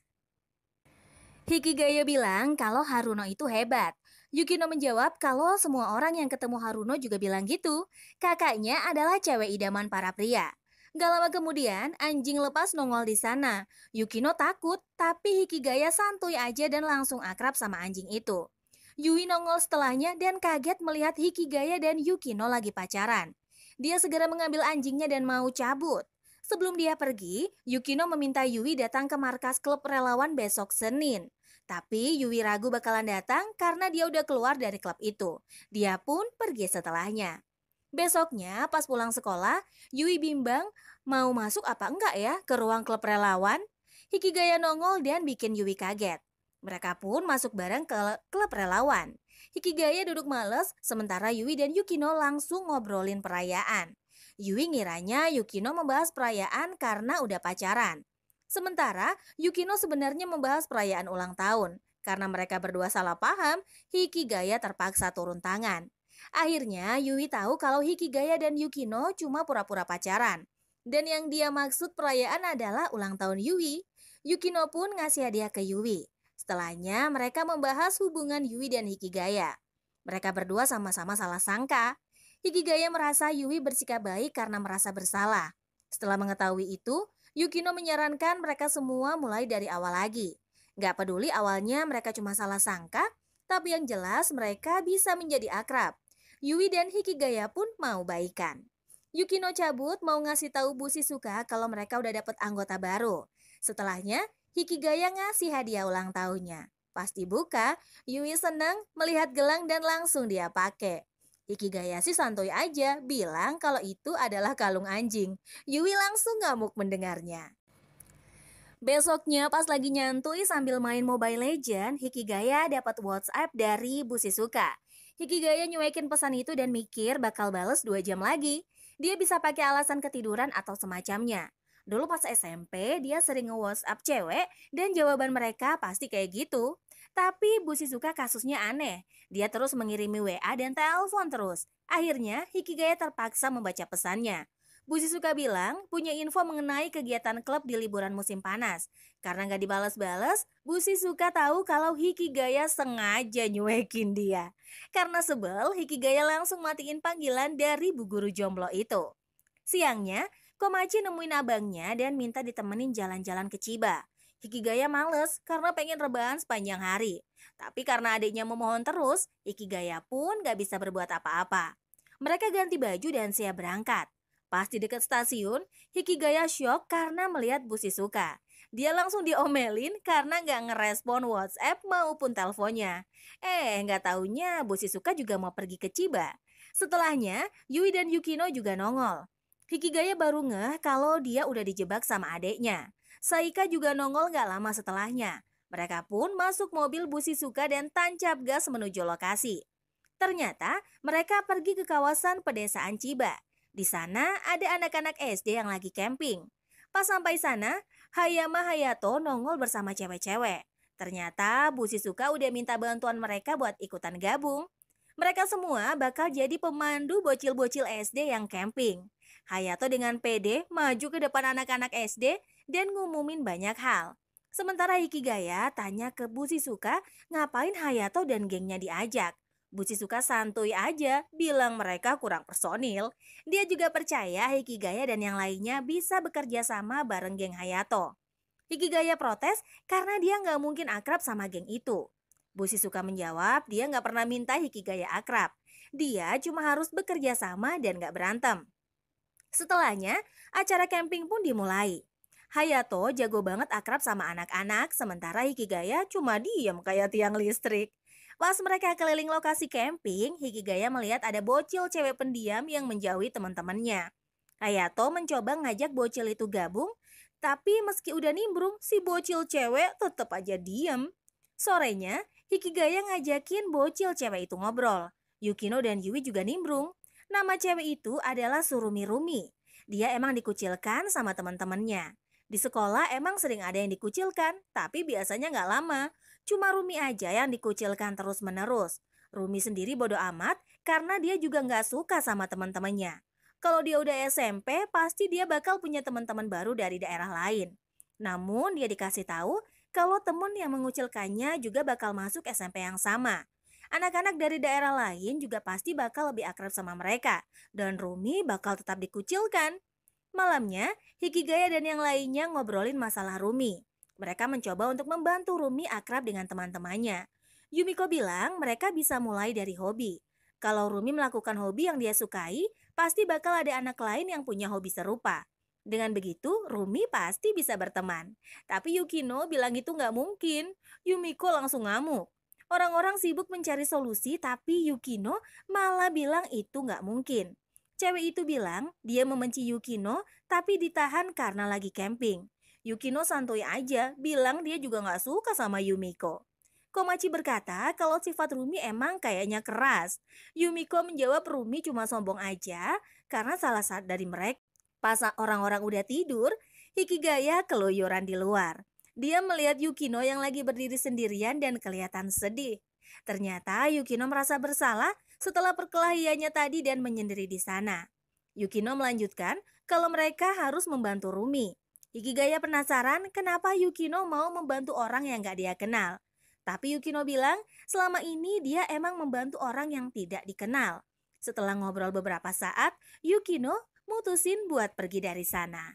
Hikigaya bilang kalau Haruno itu hebat. Yukino menjawab kalau semua orang yang ketemu Haruno juga bilang gitu. Kakaknya adalah cewek idaman para pria. Gak lama kemudian, anjing lepas nongol di sana. Yukino takut, tapi Hikigaya santuy aja dan langsung akrab sama anjing itu. Yui nongol setelahnya dan kaget melihat Hikigaya dan Yukino lagi pacaran. Dia segera mengambil anjingnya dan mau cabut. Sebelum dia pergi, Yukino meminta Yui datang ke markas klub relawan besok Senin. Tapi Yui ragu bakalan datang karena dia udah keluar dari klub itu. Dia pun pergi setelahnya. Besoknya pas pulang sekolah, Yui bimbang mau masuk apa enggak ya ke ruang klub relawan. Hikigaya nongol dan bikin Yui kaget. Mereka pun masuk bareng ke klub relawan. Hikigaya duduk males, sementara Yui dan Yukino langsung ngobrolin perayaan. Yui ngiranya Yukino membahas perayaan karena udah pacaran. Sementara Yukino sebenarnya membahas perayaan ulang tahun. Karena mereka berdua salah paham, Hikigaya terpaksa turun tangan. Akhirnya Yui tahu kalau Hikigaya dan Yukino cuma pura-pura pacaran. Dan yang dia maksud perayaan adalah ulang tahun Yui. Yukino pun ngasih hadiah ke Yui. Setelahnya mereka membahas hubungan Yui dan Hikigaya. Mereka berdua sama-sama salah sangka. Hikigaya merasa Yui bersikap baik karena merasa bersalah. Setelah mengetahui itu, Yukino menyarankan mereka semua mulai dari awal lagi. Gak peduli awalnya mereka cuma salah sangka, tapi yang jelas mereka bisa menjadi akrab. Yui dan Hikigaya pun mau baikan. Yukino cabut mau ngasih tahu Bu Shizuka kalau mereka udah dapet anggota baru. Setelahnya, Hikigaya ngasih hadiah ulang tahunnya. Pas dibuka, Yui senang melihat gelang dan langsung dia pakai. Hikigaya sih santuy aja, bilang kalau itu adalah kalung anjing. Yui langsung ngamuk mendengarnya. Besoknya pas lagi nyantui sambil main Mobile Legend, Hikigaya dapat WhatsApp dari Bu Shizuka. Hikigaya nyuekin pesan itu dan mikir bakal bales 2 jam lagi. Dia bisa pakai alasan ketiduran atau semacamnya. Dulu pas SMP, dia sering nge-WhatsApp cewek dan jawaban mereka pasti kayak gitu. Tapi Bu Shizuka kasusnya aneh. Dia terus mengirimi WA dan telepon terus. Akhirnya, Hikigaya terpaksa membaca pesannya. Bu Shizuka bilang punya info mengenai kegiatan klub di liburan musim panas. Karena nggak dibalas-balas, Bu Shizuka tahu kalau Hikigaya sengaja nyuekin dia. Karena sebel, Hikigaya langsung matiin panggilan dari bu guru jomblo itu. Siangnya, Komachi nemuin abangnya dan minta ditemenin jalan-jalan ke Chiba. Hikigaya males karena pengen rebahan sepanjang hari. Tapi karena adiknya memohon terus, Hikigaya pun gak bisa berbuat apa-apa. Mereka ganti baju dan siap berangkat. Pas di dekat stasiun, Hikigaya syok karena melihat Bu Shizuka. Dia langsung diomelin karena gak ngerespon WhatsApp maupun teleponnya. Gak taunya Bu Shizuka juga mau pergi ke Chiba. Setelahnya, Yui dan Yukino juga nongol. Hikigaya baru ngeh kalau dia udah dijebak sama adeknya. Saika juga nongol gak lama setelahnya. Mereka pun masuk mobil Bu Shizuka dan tancap gas menuju lokasi. Ternyata mereka pergi ke kawasan pedesaan Chiba. Di sana ada anak-anak SD yang lagi camping. Pas sampai sana, Hayama Hayato nongol bersama cewek-cewek. Ternyata Bu Shizuka udah minta bantuan mereka buat ikutan gabung. Mereka semua bakal jadi pemandu bocil-bocil SD yang camping. Hayato dengan pede maju ke depan anak-anak SD dan ngumumin banyak hal. Sementara Hikigaya tanya ke Bu Shizuka ngapain Hayato dan gengnya diajak. Bu Shizuka santuy aja bilang mereka kurang personil. Dia juga percaya Hikigaya dan yang lainnya bisa bekerja sama bareng geng Hayato. Hikigaya protes karena dia nggak mungkin akrab sama geng itu. Bu Shizuka menjawab dia nggak pernah minta Hikigaya akrab. Dia cuma harus bekerja sama dan nggak berantem. Setelahnya, acara camping pun dimulai. Hayato jago banget akrab sama anak-anak, sementara Hikigaya cuma diem kayak tiang listrik. Pas mereka keliling lokasi camping, Hikigaya melihat ada bocil cewek pendiam yang menjauhi teman-temannya. Hayato mencoba ngajak bocil itu gabung, tapi meski udah nimbrung, si bocil cewek tetap aja diem. Sorenya, Hikigaya ngajakin bocil cewek itu ngobrol. Yukino dan Yui juga nimbrung. Nama cewek itu adalah Surumi Rumi. Dia emang dikucilkan sama teman-temannya. Di sekolah emang sering ada yang dikucilkan, tapi biasanya nggak lama. Cuma Rumi aja yang dikucilkan terus-menerus. Rumi sendiri bodo amat karena dia juga nggak suka sama teman-temannya. Kalau dia udah SMP, pasti dia bakal punya teman-teman baru dari daerah lain. Namun dia dikasih tahu kalau teman yang mengucilkannya juga bakal masuk SMP yang sama. Anak-anak dari daerah lain juga pasti bakal lebih akrab sama mereka, dan Rumi bakal tetap dikucilkan. Malamnya, Hikigaya dan yang lainnya ngobrolin masalah Rumi. Mereka mencoba untuk membantu Rumi akrab dengan teman-temannya. Yumiko bilang mereka bisa mulai dari hobi. Kalau Rumi melakukan hobi yang dia sukai, pasti bakal ada anak lain yang punya hobi serupa. Dengan begitu, Rumi pasti bisa berteman. Tapi Yukino bilang itu nggak mungkin. Yumiko langsung ngamuk. Orang-orang sibuk mencari solusi, tapi Yukino malah bilang itu nggak mungkin. Cewek itu bilang dia membenci Yukino, tapi ditahan karena lagi camping. Yukino santuy aja, bilang dia juga nggak suka sama Yumiko. Komachi berkata kalau sifat Rumi emang kayaknya keras. Yumiko menjawab Rumi cuma sombong aja, karena salah satu dari mereka. Pas orang-orang udah tidur, Hikigaya keluyuran di luar. Dia melihat Yukino yang lagi berdiri sendirian dan kelihatan sedih. Ternyata Yukino merasa bersalah setelah perkelahiannya tadi dan menyendiri di sana. Yukino melanjutkan kalau mereka harus membantu Rumi. Hikigaya penasaran kenapa Yukino mau membantu orang yang gak dia kenal. Tapi Yukino bilang selama ini dia emang membantu orang yang tidak dikenal. Setelah ngobrol beberapa saat, Yukino mutusin buat pergi dari sana.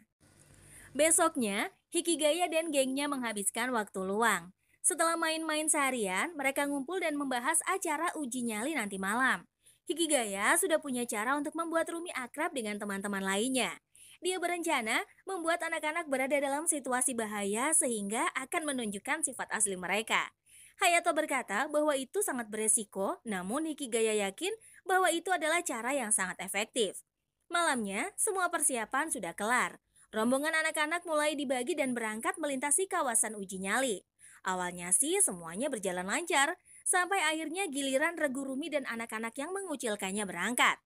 Besoknya, Hikigaya dan gengnya menghabiskan waktu luang. Setelah main-main seharian, mereka ngumpul dan membahas acara uji nyali nanti malam. Hikigaya sudah punya cara untuk membuat Rumi akrab dengan teman-teman lainnya. Dia berencana membuat anak-anak berada dalam situasi bahaya sehingga akan menunjukkan sifat asli mereka. Hayato berkata bahwa itu sangat beresiko, namun Hikigaya yakin bahwa itu adalah cara yang sangat efektif. Malamnya, semua persiapan sudah kelar. Rombongan anak-anak mulai dibagi dan berangkat melintasi kawasan uji nyali. Awalnya sih semuanya berjalan lancar, sampai akhirnya giliran Regu Rumi dan anak-anak yang mengucilkannya berangkat.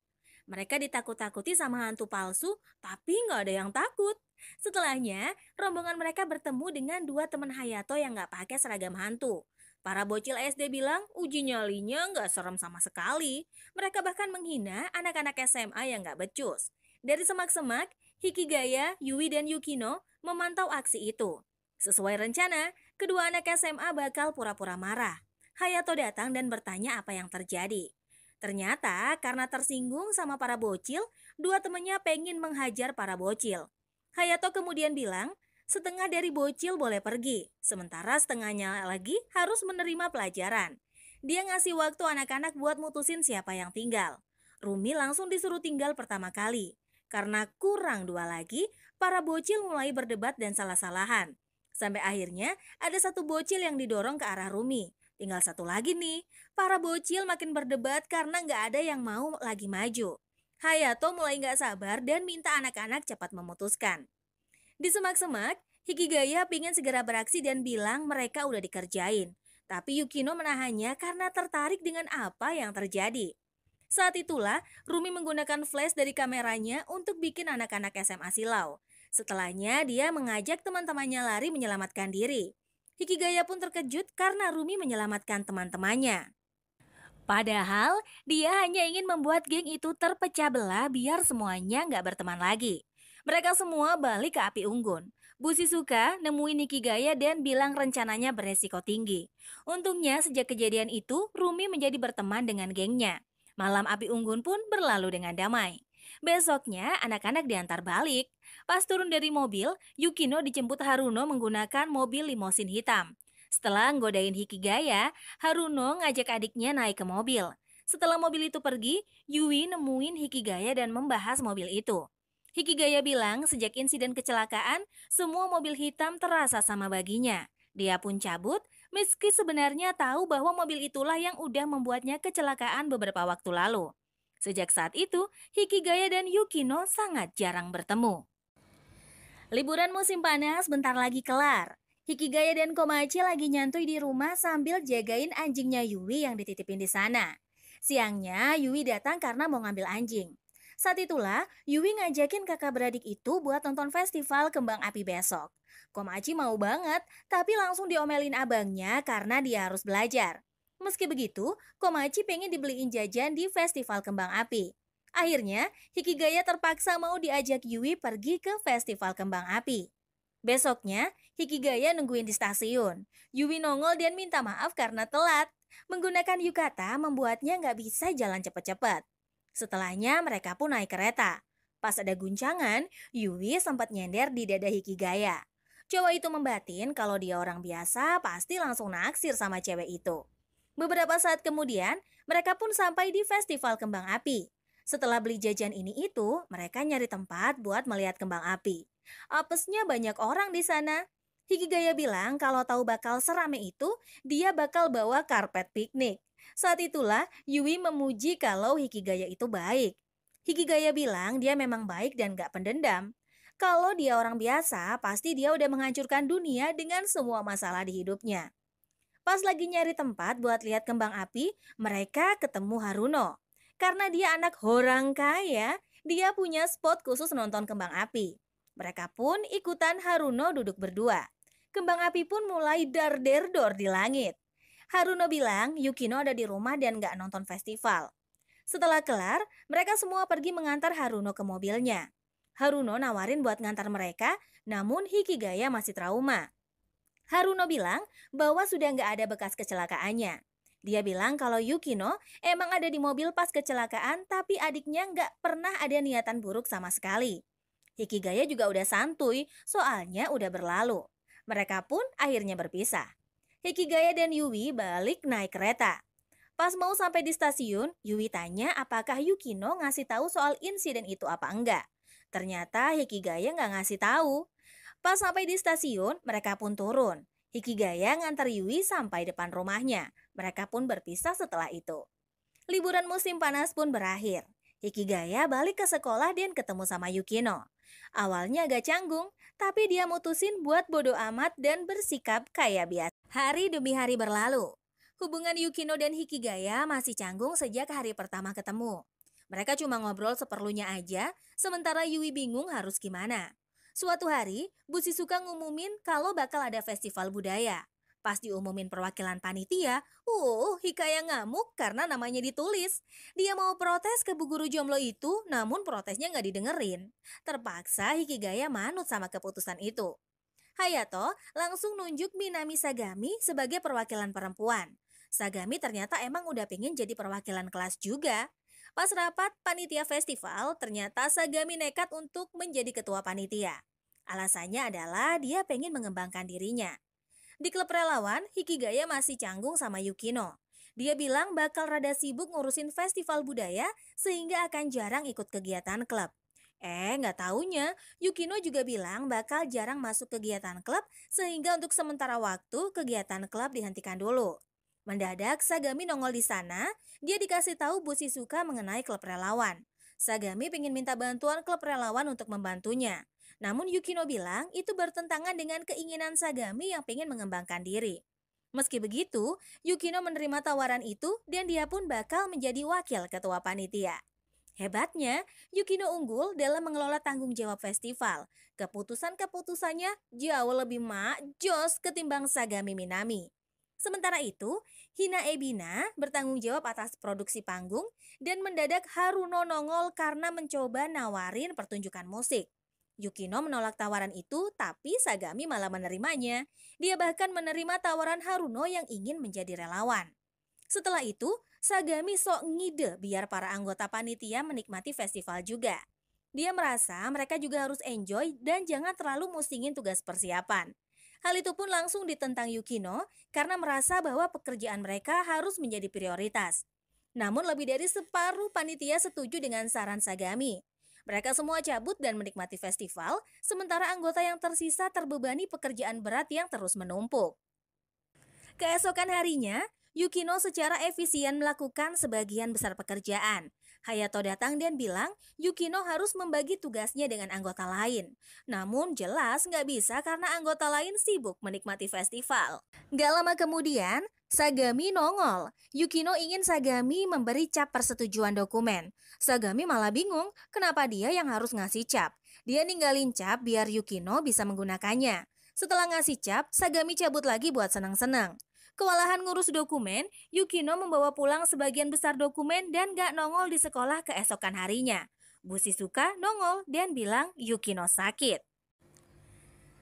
Mereka ditakut-takuti sama hantu palsu, tapi nggak ada yang takut. Setelahnya, rombongan mereka bertemu dengan dua teman Hayato yang nggak pakai seragam hantu. Para bocil SD bilang uji nyalinya nggak serem sama sekali. Mereka bahkan menghina anak-anak SMA yang nggak becus. Dari semak-semak, Hikigaya, Yui, dan Yukino memantau aksi itu. Sesuai rencana, kedua anak SMA bakal pura-pura marah. Hayato datang dan bertanya apa yang terjadi. Ternyata karena tersinggung sama para bocil, dua temannya pengen menghajar para bocil. Hayato kemudian bilang, setengah dari bocil boleh pergi, sementara setengahnya lagi harus menerima pelajaran. Dia ngasih waktu anak-anak buat mutusin siapa yang tinggal. Rumi langsung disuruh tinggal pertama kali. Karena kurang dua lagi, para bocil mulai berdebat dan salah-salahan. Sampai akhirnya ada satu bocil yang didorong ke arah Rumi. Tinggal satu lagi nih, para bocil makin berdebat karena nggak ada yang mau lagi maju. Hayato mulai nggak sabar dan minta anak-anak cepat memutuskan. Di semak-semak, Hikigaya pingin segera beraksi dan bilang mereka udah dikerjain. Tapi Yukino menahannya karena tertarik dengan apa yang terjadi. Saat itulah, Rumi menggunakan flash dari kameranya untuk bikin anak-anak SMA silau. Setelahnya, dia mengajak teman-temannya lari menyelamatkan diri. Hikigaya pun terkejut karena Rumi menyelamatkan teman-temannya. Padahal, dia hanya ingin membuat geng itu terpecah belah biar semuanya nggak berteman lagi. Mereka semua balik ke api unggun. Bu Shizuka nemuin Hikigaya dan bilang rencananya beresiko tinggi. Untungnya sejak kejadian itu, Rumi menjadi berteman dengan gengnya. Malam api unggun pun berlalu dengan damai. Besoknya, anak-anak diantar balik. Pas turun dari mobil, Yukino dijemput Haruno menggunakan mobil limosin hitam. Setelah nggodain Hikigaya, Haruno ngajak adiknya naik ke mobil. Setelah mobil itu pergi, Yui nemuin Hikigaya dan membahas mobil itu. Hikigaya bilang sejak insiden kecelakaan, semua mobil hitam terasa sama baginya. Dia pun cabut, meski sebenarnya tahu bahwa mobil itulah yang udah membuatnya kecelakaan beberapa waktu lalu. Sejak saat itu, Hikigaya dan Yukino sangat jarang bertemu. Liburan musim panas bentar lagi kelar. Hikigaya dan Komachi lagi nyantui di rumah sambil jagain anjingnya Yui yang dititipin di sana. Siangnya, Yui datang karena mau ngambil anjing. Saat itulah, Yui ngajakin kakak beradik itu buat nonton festival kembang api besok. Komachi mau banget, tapi langsung diomelin abangnya karena dia harus belajar. Meski begitu, Komachi pengen dibeliin jajan di festival kembang api. Akhirnya, Hikigaya terpaksa mau diajak Yui pergi ke festival kembang api. Besoknya, Hikigaya nungguin di stasiun. Yui nongol dan minta maaf karena telat. Menggunakan yukata membuatnya nggak bisa jalan cepat-cepat. Setelahnya mereka pun naik kereta. Pas ada guncangan, Yui sempat nyender di dada Hikigaya. Cowok itu membatin kalau dia orang biasa pasti langsung naksir sama cewek itu. Beberapa saat kemudian, mereka pun sampai di festival kembang api. Setelah beli jajan ini itu, mereka nyari tempat buat melihat kembang api. Apesnya banyak orang di sana. Hikigaya bilang kalau tahu bakal serame itu, dia bakal bawa karpet piknik. Saat itulah Yui memuji kalau Hikigaya itu baik. Hikigaya bilang dia memang baik dan gak pendendam. Kalau dia orang biasa, pasti dia udah menghancurkan dunia dengan semua masalah di hidupnya. Pas lagi nyari tempat buat lihat kembang api, mereka ketemu Haruno. Karena dia anak orang kaya, dia punya spot khusus nonton kembang api. Mereka pun ikutan Haruno duduk berdua. Kembang api pun mulai dar-der-dor di langit. Haruno bilang Yukino ada di rumah dan gak nonton festival. Setelah kelar, mereka semua pergi mengantar Haruno ke mobilnya. Haruno nawarin buat ngantar mereka, namun Hikigaya masih trauma. Haruno bilang bahwa sudah gak ada bekas kecelakaannya. Dia bilang kalau Yukino emang ada di mobil pas kecelakaan, tapi adiknya gak pernah ada niatan buruk sama sekali. Hikigaya juga udah santuy, soalnya udah berlalu. Mereka pun akhirnya berpisah. Hikigaya dan Yui balik naik kereta. Pas mau sampai di stasiun, Yui tanya apakah Yukino ngasih tahu soal insiden itu apa enggak. Ternyata Hikigaya nggak ngasih tahu. Pas sampai di stasiun, mereka pun turun. Hikigaya ngantar Yui sampai depan rumahnya. Mereka pun berpisah setelah itu. Liburan musim panas pun berakhir. Hikigaya balik ke sekolah dan ketemu sama Yukino. Awalnya agak canggung, tapi dia mutusin buat bodo amat dan bersikap kayak biasa. Hari demi hari berlalu. Hubungan Yukino dan Hikigaya masih canggung sejak hari pertama ketemu. Mereka cuma ngobrol seperlunya aja, sementara Yui bingung harus gimana. Suatu hari, Bu Shizuka ngumumin kalau bakal ada festival budaya. Pas diumumin perwakilan panitia, Hikaya ngamuk karena namanya ditulis. Dia mau protes ke bu guru jomblo itu, namun protesnya nggak didengerin. Terpaksa Hikigaya manut sama keputusan itu. Hayato langsung nunjuk Minami Sagami sebagai perwakilan perempuan. Sagami ternyata emang udah pengen jadi perwakilan kelas juga. Pas rapat panitia festival, ternyata Sagami nekat untuk menjadi ketua panitia. Alasannya adalah dia pengen mengembangkan dirinya. Di klub relawan, Hikigaya masih canggung sama Yukino. Dia bilang bakal rada sibuk ngurusin festival budaya sehingga akan jarang ikut kegiatan klub. Nggak taunya, Yukino juga bilang bakal jarang masuk kegiatan klub sehingga untuk sementara waktu kegiatan klub dihentikan dulu. Mendadak Sagami nongol di sana, dia dikasih tahu Bu Shizuka mengenai klub relawan. Sagami pengen minta bantuan klub relawan untuk membantunya. Namun Yukino bilang itu bertentangan dengan keinginan Sagami yang pengen mengembangkan diri. Meski begitu, Yukino menerima tawaran itu dan dia pun bakal menjadi wakil ketua panitia. Hebatnya, Yukino unggul dalam mengelola tanggung jawab festival. Keputusan-keputusannya jauh lebih jos ketimbang Sagami Minami. Sementara itu, Hina Ebina bertanggung jawab atas produksi panggung dan mendadak Haruno nongol karena mencoba nawarin pertunjukan musik. Yukino menolak tawaran itu, tapi Sagami malah menerimanya. Dia bahkan menerima tawaran Haruno yang ingin menjadi relawan. Setelah itu, Sagami sok ngide biar para anggota panitia menikmati festival juga. Dia merasa mereka juga harus enjoy dan jangan terlalu musingin tugas persiapan. Hal itu pun langsung ditentang Yukino karena merasa bahwa pekerjaan mereka harus menjadi prioritas. Namun lebih dari separuh panitia setuju dengan saran Sagami. Mereka semua cabut dan menikmati festival, sementara anggota yang tersisa terbebani pekerjaan berat yang terus menumpuk. Keesokan harinya, Yukino secara efisien melakukan sebagian besar pekerjaan. Hayato datang dan bilang Yukino harus membagi tugasnya dengan anggota lain. Namun jelas nggak bisa karena anggota lain sibuk menikmati festival. Gak lama kemudian, Sagami nongol. Yukino ingin Sagami memberi cap persetujuan dokumen. Sagami malah bingung kenapa dia yang harus ngasih cap. Dia ninggalin cap biar Yukino bisa menggunakannya. Setelah ngasih cap, Sagami cabut lagi buat senang-senang. Kewalahan ngurus dokumen, Yukino membawa pulang sebagian besar dokumen dan gak nongol di sekolah keesokan harinya. Bu Shizuka nongol dan bilang Yukino sakit.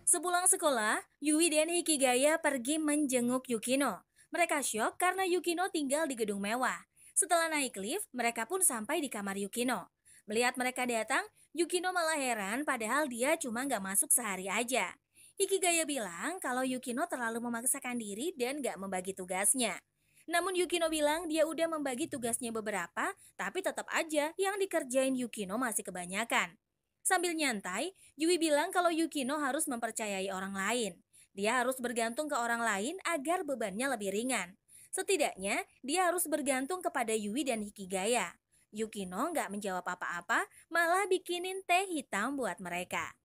Sepulang sekolah, Yui dan Hikigaya pergi menjenguk Yukino. Mereka syok karena Yukino tinggal di gedung mewah. Setelah naik lift, mereka pun sampai di kamar Yukino. Melihat mereka datang, Yukino malah heran padahal dia cuma gak masuk sehari aja. Hikigaya bilang kalau Yukino terlalu memaksakan diri dan gak membagi tugasnya. Namun Yukino bilang dia udah membagi tugasnya beberapa, tapi tetap aja yang dikerjain Yukino masih kebanyakan. Sambil nyantai, Yui bilang kalau Yukino harus mempercayai orang lain. Dia harus bergantung ke orang lain agar bebannya lebih ringan. Setidaknya, dia harus bergantung kepada Yui dan Hikigaya. Yukino gak menjawab apa-apa, malah bikinin teh hitam buat mereka.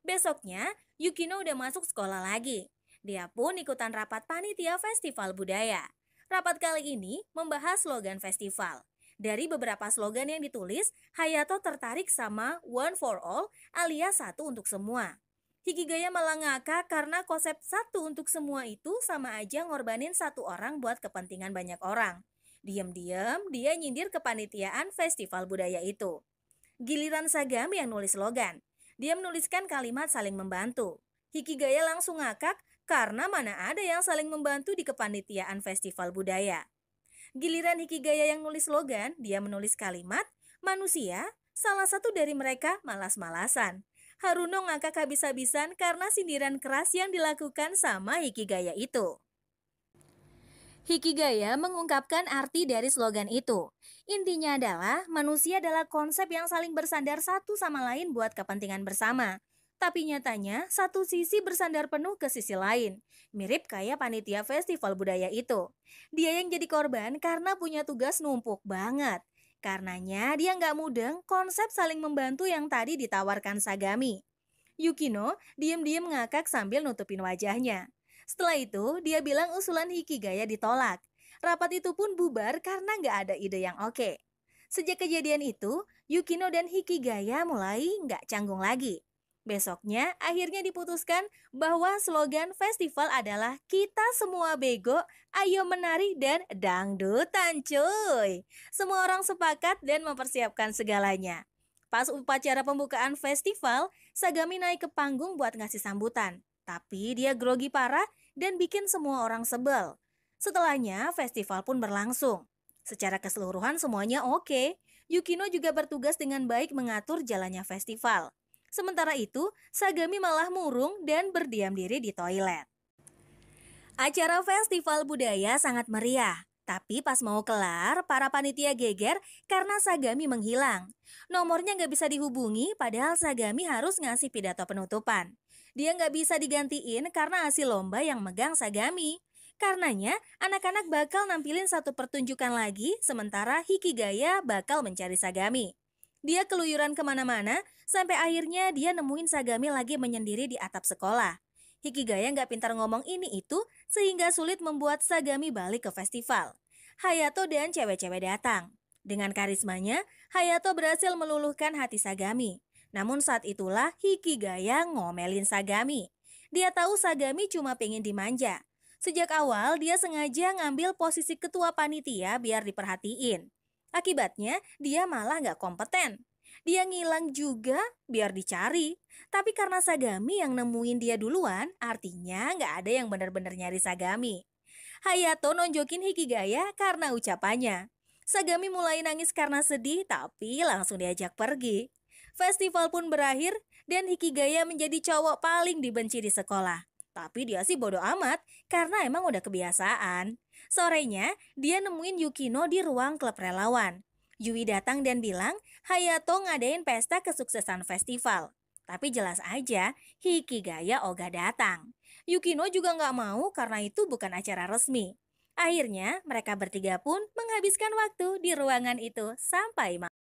Besoknya, Yukino udah masuk sekolah lagi. Dia pun ikutan rapat panitia festival budaya. Rapat kali ini membahas slogan festival. Dari beberapa slogan yang ditulis, Hayato tertarik sama One for All alias satu untuk semua. Hikigaya malah ngakak karena konsep satu untuk semua itu sama aja ngorbanin satu orang buat kepentingan banyak orang. Diam-diam dia nyindir kepanitiaan festival budaya itu. Giliran Sagami yang nulis slogan. Dia menuliskan kalimat saling membantu. Hikigaya langsung ngakak karena mana ada yang saling membantu di kepanitiaan festival budaya. Giliran Hikigaya yang nulis slogan, dia menulis kalimat, manusia, salah satu dari mereka malas-malasan. Haruno ngakak habis-habisan karena sindiran keras yang dilakukan sama Hikigaya itu. Hikigaya mengungkapkan arti dari slogan itu. Intinya adalah manusia adalah konsep yang saling bersandar satu sama lain buat kepentingan bersama. Tapi nyatanya satu sisi bersandar penuh ke sisi lain. Mirip kayak panitia festival budaya itu. Dia yang jadi korban karena punya tugas numpuk banget. Karenanya dia nggak mudeng konsep saling membantu yang tadi ditawarkan Sagami. Yukino diam-diam ngakak sambil nutupin wajahnya. Setelah itu, dia bilang usulan Hikigaya ditolak. Rapat itu pun bubar karena nggak ada ide yang oke. Sejak kejadian itu, Yukino dan Hikigaya mulai nggak canggung lagi. Besoknya, akhirnya diputuskan bahwa slogan festival adalah kita semua bego, ayo menari dan dangdutan cuy. Semua orang sepakat dan mempersiapkan segalanya. Pas upacara pembukaan festival, Sagami naik ke panggung buat ngasih sambutan. Tapi dia grogi parah dan bikin semua orang sebel. Setelahnya, festival pun berlangsung. Secara keseluruhan semuanya oke. Yukino juga bertugas dengan baik mengatur jalannya festival. Sementara itu, Sagami malah murung dan berdiam diri di toilet. Acara festival budaya sangat meriah. Tapi pas mau kelar, para panitia geger karena Sagami menghilang. Nomornya nggak bisa dihubungi padahal Sagami harus ngasih pidato penutupan. Dia nggak bisa digantiin karena hasil lomba yang megang Sagami. Karenanya, anak-anak bakal nampilin satu pertunjukan lagi, sementara Hikigaya bakal mencari Sagami. Dia keluyuran kemana-mana, sampai akhirnya dia nemuin Sagami lagi menyendiri di atap sekolah. Hikigaya nggak pintar ngomong ini itu, sehingga sulit membuat Sagami balik ke festival. Hayato dan cewek-cewek datang. Dengan karismanya, Hayato berhasil meluluhkan hati Sagami. Namun saat itulah Hikigaya ngomelin Sagami. Dia tahu Sagami cuma pengen dimanja. Sejak awal dia sengaja ngambil posisi ketua panitia biar diperhatiin. Akibatnya dia malah nggak kompeten. Dia ngilang juga biar dicari. Tapi karena Sagami yang nemuin dia duluan, artinya nggak ada yang benar-benar nyari Sagami. Hayato nonjokin Hikigaya karena ucapannya. Sagami mulai nangis karena sedih, tapi langsung diajak pergi. Festival pun berakhir dan Hikigaya menjadi cowok paling dibenci di sekolah. Tapi dia sih bodo amat karena emang udah kebiasaan. Sorenya, dia nemuin Yukino di ruang klub relawan. Yui datang dan bilang Hayato ngadain pesta kesuksesan festival. Tapi jelas aja Hikigaya ogah datang. Yukino juga nggak mau karena itu bukan acara resmi. Akhirnya mereka bertiga pun menghabiskan waktu di ruangan itu sampai malam.